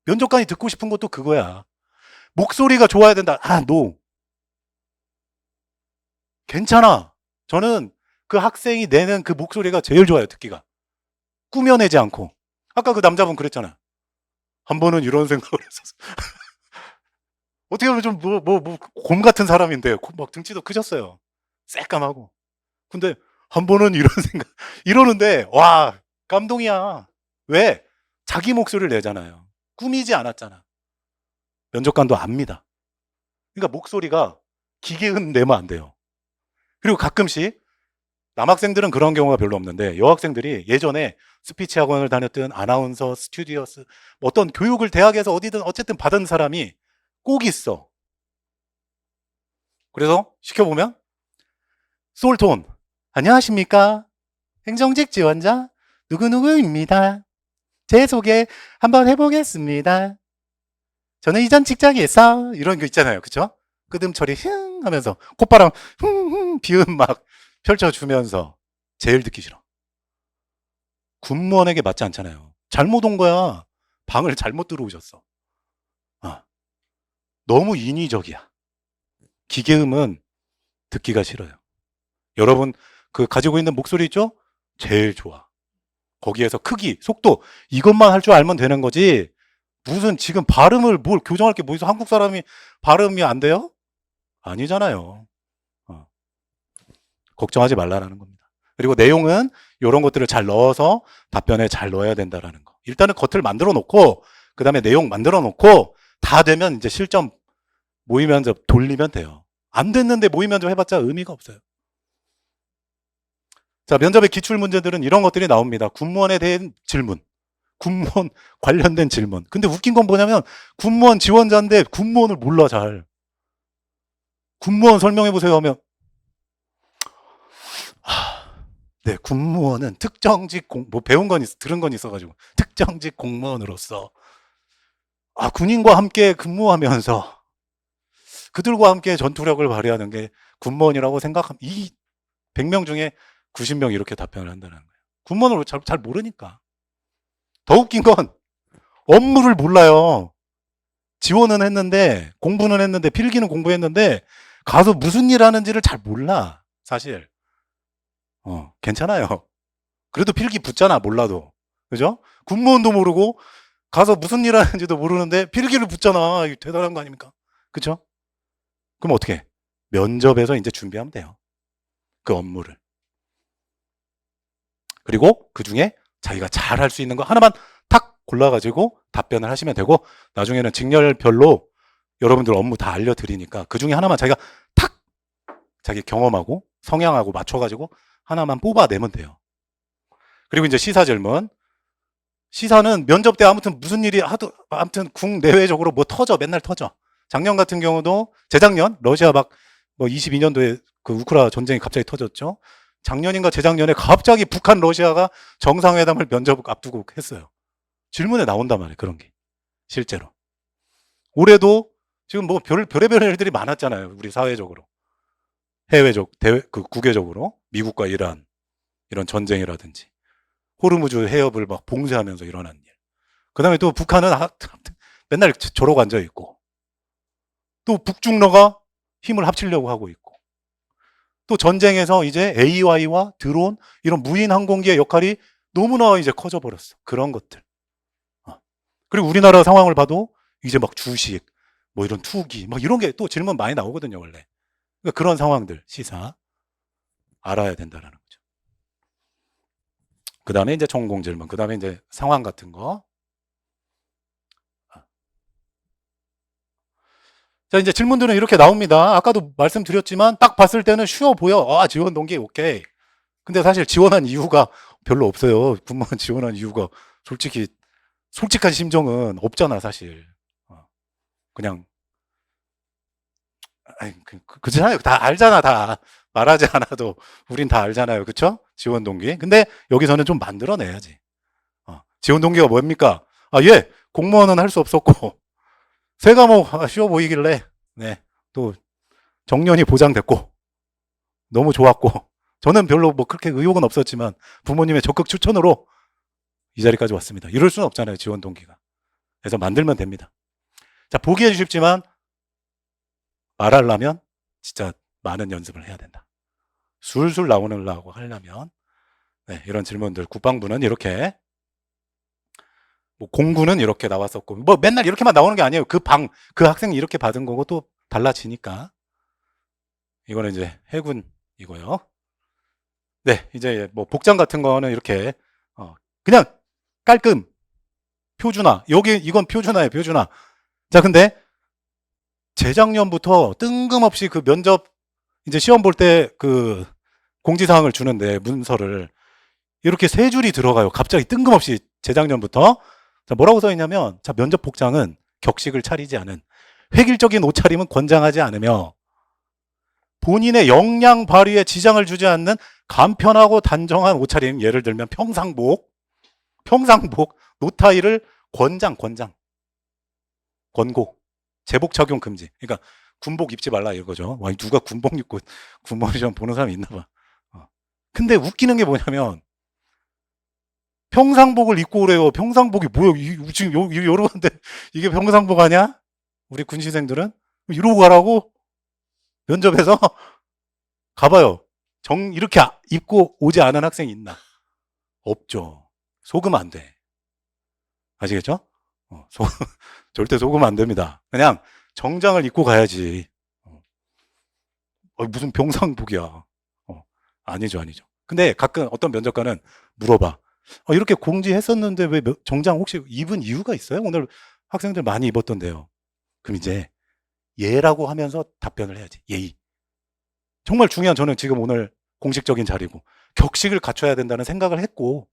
Speaker 1: 면접관이 듣고 싶은 것도 그거야. 목소리가 좋아야 된다. 노. 괜찮아. 저는 그 학생이 내는 그 목소리가 제일 좋아요, 듣기가. 꾸며내지 않고. 아까 그 남자분 그랬잖아. 한 번은 이런 생각을 했었어. 어떻게 보면 좀 곰 같은 사람인데, 막 등치도 크셨어요. 새까맣고. 근데 한 번은 이런 생각, 이러는데, 와, 감동이야. 왜? 자기 목소리를 내잖아요. 꾸미지 않았잖아. 면접관도 압니다. 그러니까 목소리가 기계음 내면 안 돼요. 그리고 가끔씩 남학생들은 그런 경우가 별로 없는데 여학생들이 예전에 스피치 학원을 다녔든 아나운서, 스튜디오스 어떤 교육을 대학에서 어디든 어쨌든 받은 사람이 꼭 있어. 그래서 시켜보면 솔톤 안녕하십니까? 행정직 지원자 누구누구입니다. 제 소개 한번 해보겠습니다. 저는 이전 직장에서 이런 거 있잖아요. 그쵸? 끄듬 처리 흥 하면서 콧바람 흥흥 비음 막 펼쳐주면서 제일 듣기 싫어. 군무원에게 맞지 않잖아요. 잘못 온 거야. 방을 잘못 들어오셨어. 너무 인위적이야. 기계음은 듣기가 싫어요. 여러분 그 가지고 있는 목소리 있죠? 제일 좋아. 거기에서 크기, 속도 이것만 할 줄 알면 되는 거지. 무슨 지금 발음을 뭘 교정할 게 뭐 있어? 한국 사람이 발음이 안 돼요? 아니잖아요. 걱정하지 말라라는 겁니다. 그리고 내용은 이런 것들을 잘 넣어서 답변에 잘 넣어야 된다라는 거. 일단은 겉을 만들어 놓고 그 다음에 내용 만들어 놓고 다 되면 이제 실전 모의 면접 돌리면 돼요. 안 됐는데 모의 면접 해봤자 의미가 없어요. 자, 면접의 기출 문제들은 이런 것들이 나옵니다. 군무원에 대한 질문, 군무원 관련된 질문. 근데 웃긴 건 뭐냐면 군무원 지원자인데 군무원을 몰라 잘. 군무원 설명해 보세요 하면 네, 군무원은 특정직 뭐 배운 건 들은 건 있어가지고 특정직 공무원으로서 군인과 함께 근무하면서 그들과 함께 전투력을 발휘하는 게 군무원이라고 생각하면 이 100명 중에 90명 이렇게 답변을 한다는 거예요. 군무원을 잘 모르니까. 더 웃긴 건 업무를 몰라요. 지원은 했는데 공부는 했는데 필기는 공부했는데 가서 무슨 일 하는지를 잘 몰라 사실. 괜찮아요. 그래도 필기 붙잖아 몰라도. 그죠? 군무원도 모르고 가서 무슨 일 하는지도 모르는데 필기를 붙잖아. 이거 대단한 거 아닙니까? 그쵸? 그럼 어떻게 해? 면접에서 이제 준비하면 돼요. 그 업무를. 그리고 그 중에 자기가 잘 할 수 있는 거 하나만 탁 골라가지고 답변을 하시면 되고 나중에는 직렬별로 여러분들 업무 다 알려드리니까 그 중에 하나만 자기가 탁 자기 경험하고 성향하고 맞춰가지고 하나만 뽑아내면 돼요. 그리고 이제 시사 질문. 시사는 면접 때 아무튼 무슨 일이 아무튼 국내외적으로 뭐 터져 맨날 터져. 작년 같은 경우도 재작년 러시아 막 뭐 22년도에 그 우크라 전쟁이 갑자기 터졌죠. 작년인가 재작년에 갑자기 북한 러시아가 정상회담을 면접 앞두고 했어요. 질문에 나온단 말이에요. 그런 게 실제로. 올해도 지금 뭐 별의별 일들이 많았잖아요. 우리 사회적으로. 그 국외적으로 미국과 이란 이런 전쟁이라든지 호르무즈 해협을 막 봉쇄하면서 일어난 일. 그다음에 또 북한은 맨날 저러고 앉아 있고 또 북중러가 힘을 합치려고 하고 있고 또 전쟁에서 이제 AI와 드론 이런 무인 항공기의 역할이 너무나 이제 커져 버렸어. 그런 것들. 그리고 우리나라 상황을 봐도 이제 막 주식 뭐 이런 투기 막 이런 게 또 질문 많이 나오거든요 원래. 그러니까 그런 상황들 시사 알아야 된다는 거죠. 그 다음에 이제 전공 질문, 그 다음에 이제 상황 같은 거. 자, 이제 질문들은 이렇게 나옵니다. 아까도 말씀드렸지만 딱 봤을 때는 쉬워 보여. 아, 지원 동기 오케이. 근데 사실 지원한 이유가 별로 없어요. 군무원 지원한 이유가 솔직히 솔직한 심정은 없잖아, 사실. 그냥 아니, 그렇잖아요. 다 알잖아, 다. 말하지 않아도 우린 다 알잖아요. 그쵸? 지원 동기. 근데 여기서는 좀 만들어내야지. 지원 동기가 뭡니까? 아, 예. 공무원은 할 수 없었고 새 과목 쉬워 보이길래 네. 또 정년이 보장됐고 너무 좋았고 저는 별로 뭐 그렇게 의욕은 없었지만 부모님의 적극 추천으로 이 자리까지 왔습니다. 이럴 수는 없잖아요. 지원 동기가. 그래서 만들면 됩니다. 자, 보기에 쉽지만 말하려면 진짜 많은 연습을 해야 된다. 술술 나오려고 하려면 네, 이런 질문들 국방부는 이렇게 뭐 공구는 이렇게 나왔었고 뭐 맨날 이렇게만 나오는 게 아니에요. 그 학생이 이렇게 받은 거고 또 달라지니까 이거는 이제 해군이고요. 네, 이제 뭐 복장 같은 거는 이렇게 그냥 깔끔 표준화. 여기 이건 표준화예요, 표준화. 자, 근데 재작년부터 뜬금없이 그 면접 이제 시험 볼 때 그 공지사항을 주는데 문서를 이렇게 세 줄이 들어가요. 갑자기 뜬금없이 재작년부터. 자, 뭐라고 써 있냐면 자, 면접 복장은 격식을 차리지 않은 획일적인 옷차림은 권장하지 않으며 본인의 역량 발휘에 지장을 주지 않는 간편하고 단정한 옷차림, 예를 들면 평상복, 노타이를 권고, 제복 착용 금지. 그러니까 군복 입지 말라 이거죠. 와, 누가 군복 입고 군무원 시험 보는 사람이 있나 봐. 근데 웃기는 게 뭐냐면 평상복을 입고 오래요. 평상복이 뭐야? 지금 여러분들 이게 평상복 아니야? 우리 군시생들은 이러고 가라고 면접에서 가봐요. 이렇게 입고 오지 않은 학생이 있나? 없죠. 속으면 안 돼. 아시겠죠? 절대 속으면 안 됩니다. 그냥 정장을 입고 가야지. 무슨 평상복이야. 아니죠. 근데 가끔 어떤 면접관은 물어봐. 이렇게 공지했었는데 왜 정장 혹시 입은 이유가 있어요? 오늘 학생들 많이 입었던데요. 그럼 이제 예라고 하면서 답변을 해야지. 예의. 정말 중요한 저는 지금 오늘 공식적인 자리고 격식을 갖춰야 된다는 생각을 했고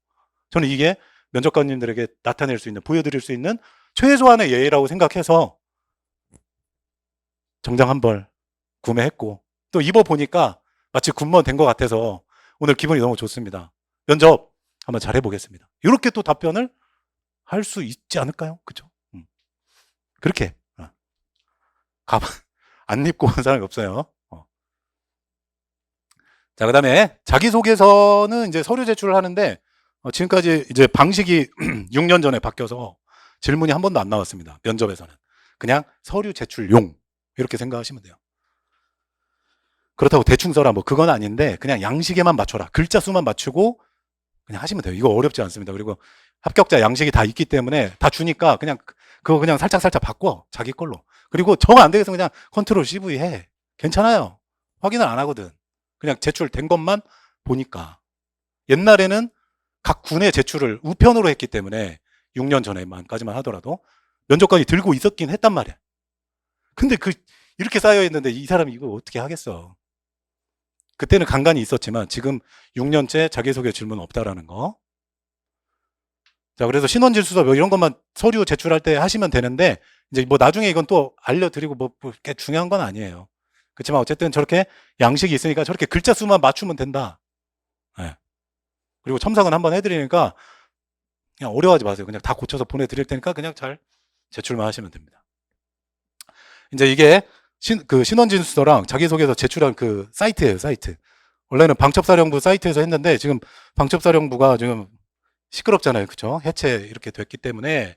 Speaker 1: 저는 이게 면접관님들에게 나타낼 수 있는 보여드릴 수 있는 최소한의 예의라고 생각해서 정장 한 벌 구매했고 또 입어보니까 마치 군무원 된 것 같아서 오늘 기분이 너무 좋습니다. 면접 한번 잘 해보겠습니다. 이렇게 또 답변을 할 수 있지 않을까요? 그죠? 그렇게 가방 안 입고 온 사람이 없어요. 자, 그 다음에 자기소개서는 이제 서류 제출을 하는데 지금까지 이제 방식이 6년 전에 바뀌어서 질문이 한 번도 안 나왔습니다. 면접에서는. 그냥 서류 제출용 이렇게 생각하시면 돼요. 그렇다고 대충 써라 뭐 그건 아닌데 그냥 양식에만 맞춰라. 글자 수만 맞추고 그냥 하시면 돼요. 이거 어렵지 않습니다. 그리고 합격자 양식이 다 있기 때문에 다 주니까 그냥 그거 그냥 살짝 바꿔. 자기 걸로. 그리고 정 안 되겠으면 그냥 컨트롤 CV 해. 괜찮아요. 확인을 안 하거든. 그냥 제출된 것만 보니까. 옛날에는 각 군의 제출을 우편으로 했기 때문에 6년 전에만까지만 하더라도 면접관이 들고 있었긴 했단 말이야. 근데 이렇게 쌓여 있는데 이 사람이 이거 어떻게 하겠어. 그때는 간간이 있었지만 지금 6년째 자기소개 질문 없다라는 거. 자, 그래서 신원질 수서 뭐 이런 것만 서류 제출할 때 하시면 되는데 이제 뭐 나중에 이건 또 알려드리고 뭐 그렇게 중요한 건 아니에요. 그렇지만 어쨌든 저렇게 양식이 있으니까 저렇게 글자 수만 맞추면 된다. 네. 그리고 첨삭은 한번 해드리니까 그냥 어려워하지 마세요. 그냥 다 고쳐서 보내드릴 테니까 그냥 잘 제출만 하시면 됩니다. 이제 이게 신원진수서랑 자기소개서 제출한 그 사이트예요, 사이트. 원래는 방첩사령부 사이트에서 했는데 지금 방첩사령부가 지금 시끄럽잖아요. 그쵸? 해체 이렇게 됐기 때문에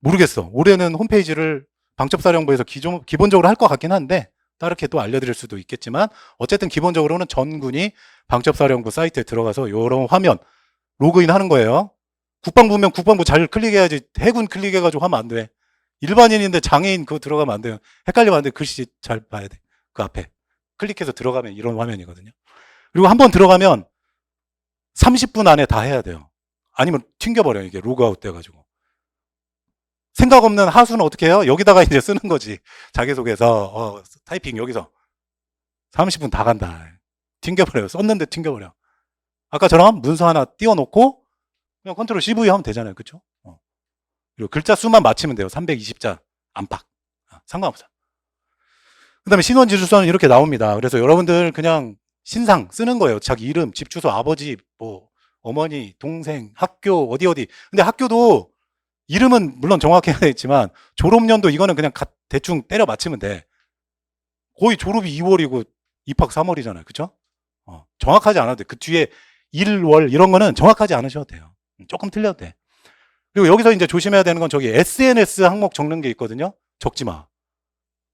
Speaker 1: 모르겠어. 올해는 홈페이지를 방첩사령부에서 기본적으로 할 것 같긴 한데 다르게 또 알려드릴 수도 있겠지만 어쨌든 기본적으로는 전군이 방첩사령부 사이트에 들어가서 이런 화면 로그인 하는 거예요. 국방부면 국방부 잘 클릭해야지 해군 클릭해가지고 하면 안 돼. 일반인인데 장애인 그거 들어가면 안 돼요. 헷갈리면 안 돼. 글씨 잘 봐야 돼. 그 앞에. 클릭해서 들어가면 이런 화면이거든요. 그리고 한번 들어가면 30분 안에 다 해야 돼요. 아니면 튕겨버려요. 이게 로그아웃 돼가지고. 생각 없는 하수는 어떻게 해요? 여기다가 이제 쓰는 거지. 자기소개서, 타이핑 여기서. 30분 다 간다. 튕겨버려요. 썼는데 튕겨버려. 아까처럼 문서 하나 띄워놓고, 그냥 컨트롤 CV 하면 되잖아요. 그쵸? 그리고 글자 수만 맞추면 돼요. 320자 안팎. 상관없어. 그 다음에 신원지주서는 이렇게 나옵니다. 그래서 여러분들 그냥 신상 쓰는 거예요. 자기 이름, 집 주소, 아버지, 뭐, 어머니, 동생, 학교, 어디. 근데 학교도 이름은 물론 정확해야 되겠지만 졸업연도 이거는 그냥 대충 때려 맞추면 돼. 거의 졸업이 2월이고 입학 3월이잖아요. 그쵸? 정확하지 않아도 돼. 그 뒤에 1월 이런 거는 정확하지 않으셔도 돼요. 조금 틀려도 돼. 그리고 여기서 이제 조심해야 되는 건 저기 SNS 항목 적는 게 있거든요. 적지 마.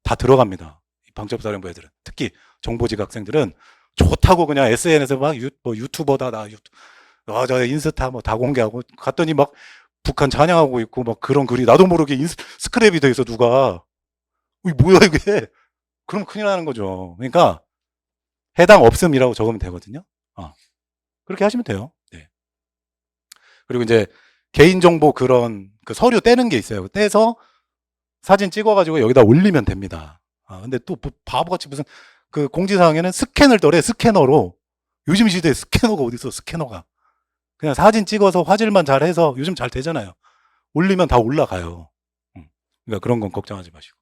Speaker 1: 다 들어갑니다. 방첩사령부 애들은. 특히 정보직 학생들은 좋다고 그냥 SNS 막 뭐 유튜버다, 저 인스타 뭐 다 공개하고 갔더니 막 북한 찬양하고 있고 막 그런 글이 나도 모르게 스크랩이 돼 있어 누가. 이게 뭐야 이게. 그럼 큰일 나는 거죠. 그러니까 해당 없음이라고 적으면 되거든요. 그렇게 하시면 돼요. 네. 그리고 이제 개인정보 그런 그 서류 떼는 게 있어요. 떼서 사진 찍어가지고 여기다 올리면 됩니다. 근데 또 바보같이 무슨 그 공지사항에는 스캔을 떠래 스캐너로. 요즘 시대에 스캐너가 어디 있어 스캐너가. 그냥 사진 찍어서 화질만 잘해서 요즘 잘 되잖아요. 올리면 다 올라가요. 그러니까 그런 건 걱정하지 마시고.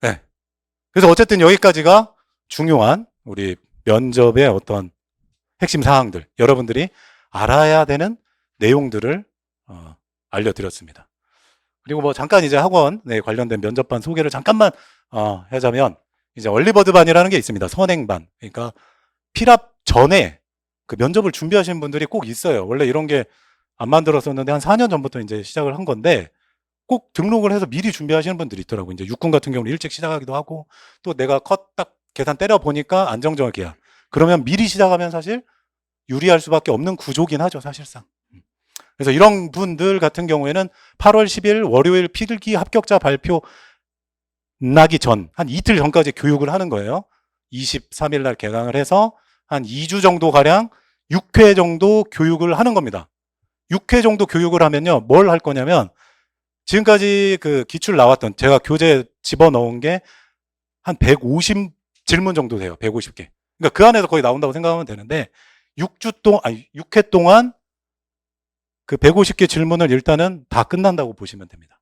Speaker 1: 네. 그래서 어쨌든 여기까지가 중요한 우리 면접의 어떤 핵심 사항들, 여러분들이 알아야 되는 내용들을 알려드렸습니다. 그리고 뭐 잠깐 이제 학원 관련된 면접반 소개를 잠깐만 하자면 이제 얼리버드반이라는 게 있습니다. 선행반. 그러니까 필합 전에 그 면접을 준비하시는 분들이 꼭 있어요. 원래 이런 게 안 만들었었는데 한 4년 전부터 이제 시작을 한 건데 꼭 등록을 해서 미리 준비하시는 분들이 있더라고요. 이제 육군 같은 경우는 일찍 시작하기도 하고 또 내가 컷 딱 계산 때려 보니까 안정적이야. 그러면 미리 시작하면 사실 유리할 수밖에 없는 구조긴 하죠, 사실상. 그래서 이런 분들 같은 경우에는 8월 10일 월요일 필기 합격자 발표 나기 전, 한 이틀 전까지 교육을 하는 거예요. 23일 날 개강을 해서 한 2주 정도 가량 6회 정도 교육을 하는 겁니다. 6회 정도 교육을 하면요, 뭘 할 거냐면 지금까지 그 기출 나왔던 제가 교재 집어넣은 게 한 150 질문 정도 돼요. 150개. 그러니까 그 안에서 거의 나온다고 생각하면 되는데 6회 동안 그 150개 질문을 일단은 다 끝난다고 보시면 됩니다.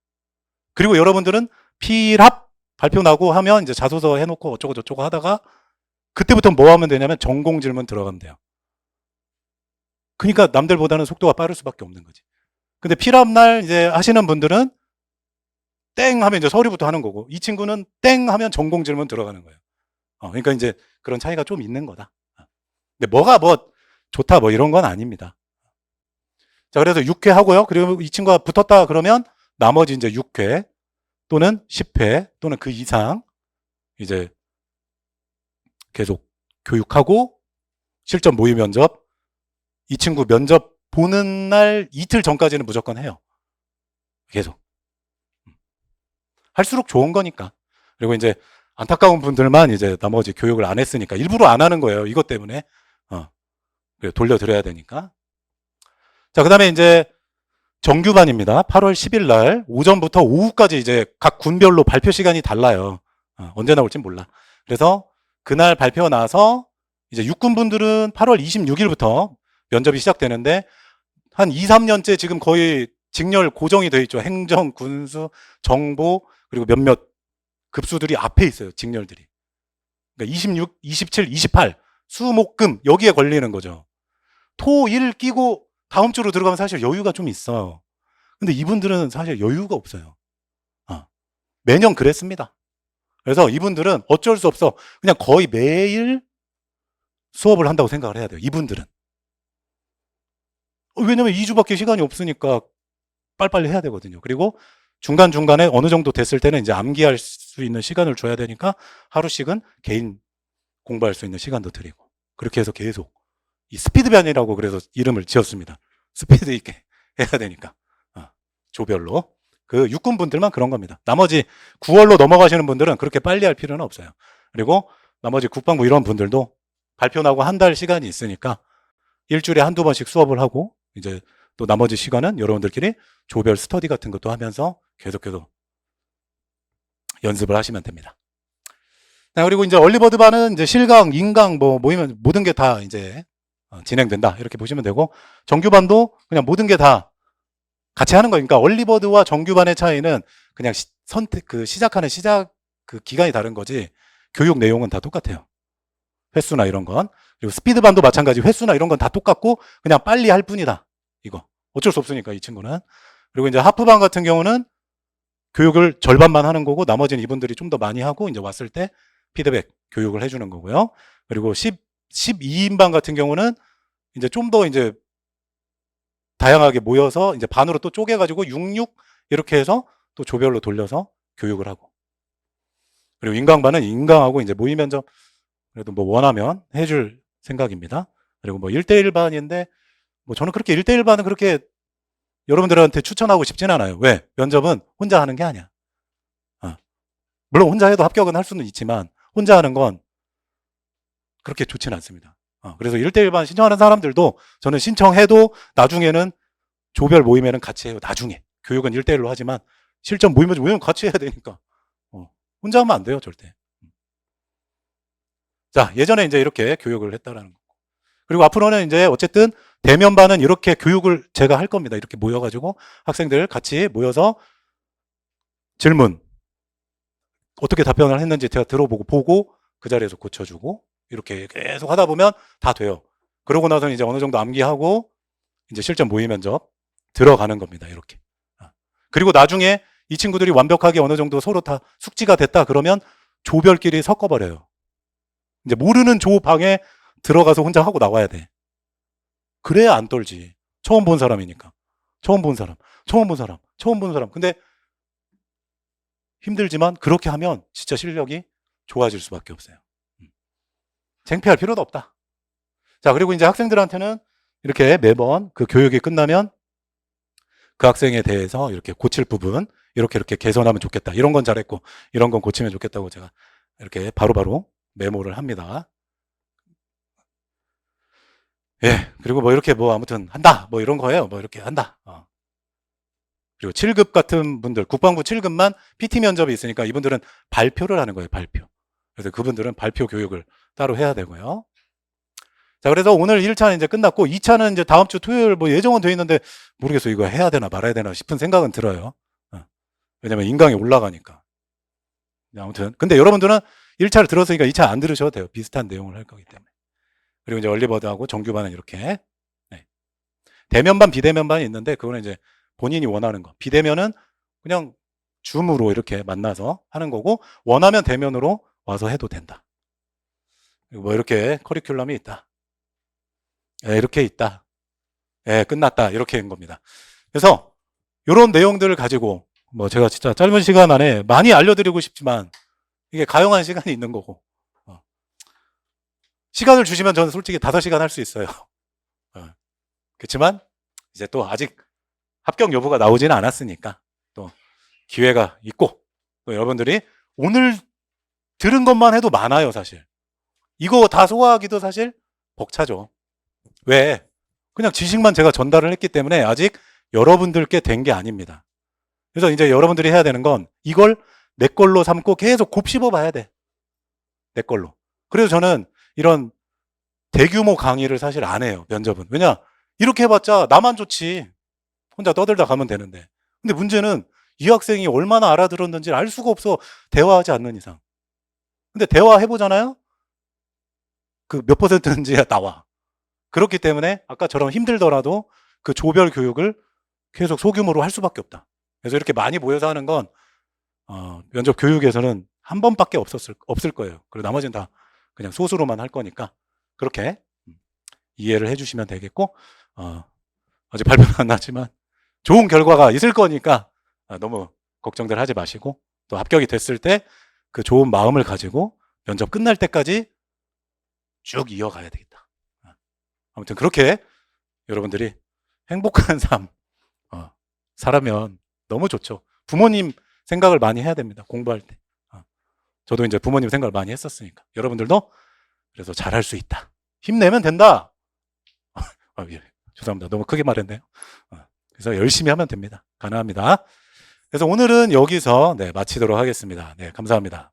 Speaker 1: 그리고 여러분들은 필합 발표 나고 하면 이제 자소서 해놓고 어쩌고 저쩌고 하다가 그때부터 뭐 하면 되냐면 전공 질문 들어가면 돼요. 그러니까 남들보다는 속도가 빠를 수밖에 없는 거지. 근데 필합 날 이제 하시는 분들은 땡 하면 이제 서류부터 하는 거고 이 친구는 땡 하면 전공 질문 들어가는 거예요. 그러니까 이제 그런 차이가 좀 있는 거다. 근데 뭐가 뭐 좋다 뭐 이런 건 아닙니다. 자, 그래서 6회 하고요. 그리고 이 친구가 붙었다 그러면 나머지 이제 6회 또는 10회 또는 그 이상 이제 계속 교육하고 실전 모의 면접 이 친구 면접 보는 날 이틀 전까지는 무조건 해요. 계속. 할수록 좋은 거니까. 그리고 이제 안타까운 분들만 이제 나머지 교육을 안 했으니까 일부러 안 하는 거예요. 이것 때문에. 돌려드려야 되니까. 자, 그 다음에 이제 정규반입니다. 8월 10일 날 오전부터 오후까지 이제 각 군별로 발표 시간이 달라요. 언제 나올진 몰라. 그래서 그날 발표 나서 이제 육군분들은 8월 26일부터 면접이 시작되는데 한 2, 3년째 지금 거의 직렬 고정이 되어 있죠. 행정, 군수, 정보 그리고 몇몇 급수들이 앞에 있어요. 직렬들이. 그러니까 26, 27, 28 수목금 여기에 걸리는 거죠. 토, 일 끼고 다음 주로 들어가면 사실 여유가 좀 있어요. 근데 이분들은 사실 여유가 없어요. 매년 그랬습니다. 그래서 이분들은 어쩔 수 없어. 그냥 거의 매일 수업을 한다고 생각을 해야 돼요. 이분들은. 왜냐면 2주밖에 시간이 없으니까 빨리빨리 해야 되거든요. 그리고 중간중간에 어느 정도 됐을 때는 이제 암기할 수 있는 시간을 줘야 되니까 하루씩은 개인 공부할 수 있는 시간도 드리고. 그렇게 해서 계속. 이 스피드반이라고 그래서 이름을 지었습니다. 스피드 있게 해야 되니까. 조별로. 그 육군분들만 그런 겁니다. 나머지 9월로 넘어가시는 분들은 그렇게 빨리 할 필요는 없어요. 그리고 나머지 국방부 이런 분들도 발표 나고 한 달 시간이 있으니까 일주일에 한두 번씩 수업을 하고 이제 또 나머지 시간은 여러분들끼리 조별 스터디 같은 것도 하면서 계속해서 연습을 하시면 됩니다. 자, 그리고 이제 얼리버드반은 이제 실강, 인강 뭐 모이면 모든 게 다 이제 진행된다. 이렇게 보시면 되고, 정규반도 그냥 모든 게 다 같이 하는 거니까 얼리버드와 정규반의 차이는 그냥 선택, 시작하는 시작 기간이 다른 거지, 교육 내용은 다 똑같아요. 횟수나 이런 건. 그리고 스피드반도 마찬가지, 횟수나 이런 건 다 똑같고 그냥 빨리 할 뿐이다. 이거 어쩔 수 없으니까, 이 친구는. 그리고 이제 하프반 같은 경우는 교육을 절반만 하는 거고, 나머지는 이분들이 좀 더 많이 하고 이제 왔을 때 피드백 교육을 해주는 거고요. 그리고 12인반 같은 경우는 이제 좀 더 이제 다양하게 모여서 이제 반으로 또 쪼개가지고 66 이렇게 해서 또 조별로 돌려서 교육을 하고, 그리고 인강반은 인강하고 이제 모의 면접 그래도 뭐 원하면 해줄 생각입니다. 그리고 뭐 1대1 반인데 뭐 저는 그렇게 1대1 반은 그렇게 여러분들한테 추천하고 싶진 않아요. 왜? 면접은 혼자 하는 게 아니야. 물론 혼자 해도 합격은 할 수는 있지만 혼자 하는 건 그렇게 좋지는 않습니다. 그래서 1대1 반 신청하는 사람들도 저는 신청해도 나중에는 조별 모임에는 같이 해요. 나중에. 교육은 1대1로 하지만 실전 모임은 같이 해야 되니까. 혼자 하면 안 돼요, 절대. 자, 예전에 이제 이렇게 교육을 했다라는 거고. 그리고 앞으로는 이제 어쨌든 대면반은 이렇게 교육을 제가 할 겁니다. 이렇게 모여가지고 학생들 같이 모여서 질문 어떻게 답변을 했는지 제가 들어보고 보고 그 자리에서 고쳐주고 이렇게 계속 하다 보면 다 돼요. 그러고 나서는 이제 어느 정도 암기하고 이제 실전 모의 면접 들어가는 겁니다. 이렇게. 그리고 나중에 이 친구들이 완벽하게 어느 정도 서로 다 숙지가 됐다 그러면 조별끼리 섞어버려요. 이제 모르는 조 방에 들어가서 혼자 하고 나와야 돼. 그래야 안 떨지. 처음 본 사람이니까. 처음 본 사람. 근데 힘들지만 그렇게 하면 진짜 실력이 좋아질 수밖에 없어요. 창피할 필요도 없다. 자, 그리고 이제 학생들한테는 이렇게 매번 그 교육이 끝나면 그 학생에 대해서 이렇게 고칠 부분, 이렇게 개선하면 좋겠다. 이런 건 잘했고, 이런 건 고치면 좋겠다고 제가 이렇게 바로바로 메모를 합니다. 예, 그리고 뭐 이렇게 뭐 아무튼 한다. 뭐 이런 거예요. 뭐 이렇게 한다. 그리고 7급 같은 분들, 국방부 7급만 PT 면접이 있으니까 이분들은 발표를 하는 거예요, 발표. 그래서 그분들은 발표 교육을 따로 해야 되고요. 자, 그래서 오늘 1차는 이제 끝났고 2차는 이제 다음 주 토요일 뭐 예정은 돼 있는데 모르겠어요. 이거 해야 되나 말아야 되나 싶은 생각은 들어요. 왜냐면 인강이 올라가니까. 아무튼 근데 여러분들은 1차를 들었으니까 2차 안 들으셔도 돼요. 비슷한 내용을 할 거기 때문에. 그리고 이제 얼리버드하고 정규반은 이렇게. 네. 대면반, 비대면반이 있는데 그거는 이제 본인이 원하는 거. 비대면은 그냥 줌으로 이렇게 만나서 하는 거고, 원하면 대면으로 와서 해도 된다. 그리고 뭐 이렇게 커리큘럼이 있다. 예, 이렇게 있다. 예, 끝났다. 이렇게 된 겁니다. 그래서 이런 내용들을 가지고 뭐 제가 진짜 짧은 시간 안에 많이 알려드리고 싶지만 이게 가용한 시간이 있는 거고, 시간을 주시면 저는 솔직히 5시간 할 수 있어요. 그렇지만 이제 또 아직 합격 여부가 나오지는 않았으니까 또 기회가 있고, 또 여러분들이 오늘 들은 것만 해도 많아요. 사실 이거 다 소화하기도 사실 벅차죠. 왜? 그냥 지식만 제가 전달을 했기 때문에 아직 여러분들께 된 게 아닙니다. 그래서 이제 여러분들이 해야 되는 건 이걸 내 걸로 삼고 계속 곱씹어 봐야 돼. 내 걸로. 그래서 저는 이런 대규모 강의를 사실 안 해요. 면접은. 왜냐? 이렇게 해봤자 나만 좋지. 혼자 떠들다 가면 되는데. 근데 문제는 이 학생이 얼마나 알아들었는지 알 수가 없어. 대화하지 않는 이상. 근데 대화해보잖아요? 그 몇 %인지 나와. 그렇기 때문에 아까처럼 힘들더라도 그 조별 교육을 계속 소규모로 할 수밖에 없다. 그래서 이렇게 많이 모여서 하는 건 면접 교육에서는 한 번밖에 없을 거예요. 그리고 나머지는 다 그냥 소수로만 할 거니까 그렇게 이해를 해주시면 되겠고, 아직 발표는 안 났지만 좋은 결과가 있을 거니까 너무 걱정들 하지 마시고, 또 합격이 됐을 때 그 좋은 마음을 가지고 면접 끝날 때까지 쭉 이어가야 되겠다. 아무튼 그렇게 여러분들이 행복한 삶 살아면 너무 좋죠. 부모님 생각을 많이 해야 됩니다. 공부할 때. 저도 이제 부모님 생각을 많이 했었으니까 여러분들도 그래서 잘할 수 있다. 힘내면 된다. 예. 죄송합니다. 너무 크게 말했네요. 그래서 열심히 하면 됩니다. 가능합니다. 그래서 오늘은 여기서 네, 마치도록 하겠습니다. 네, 감사합니다.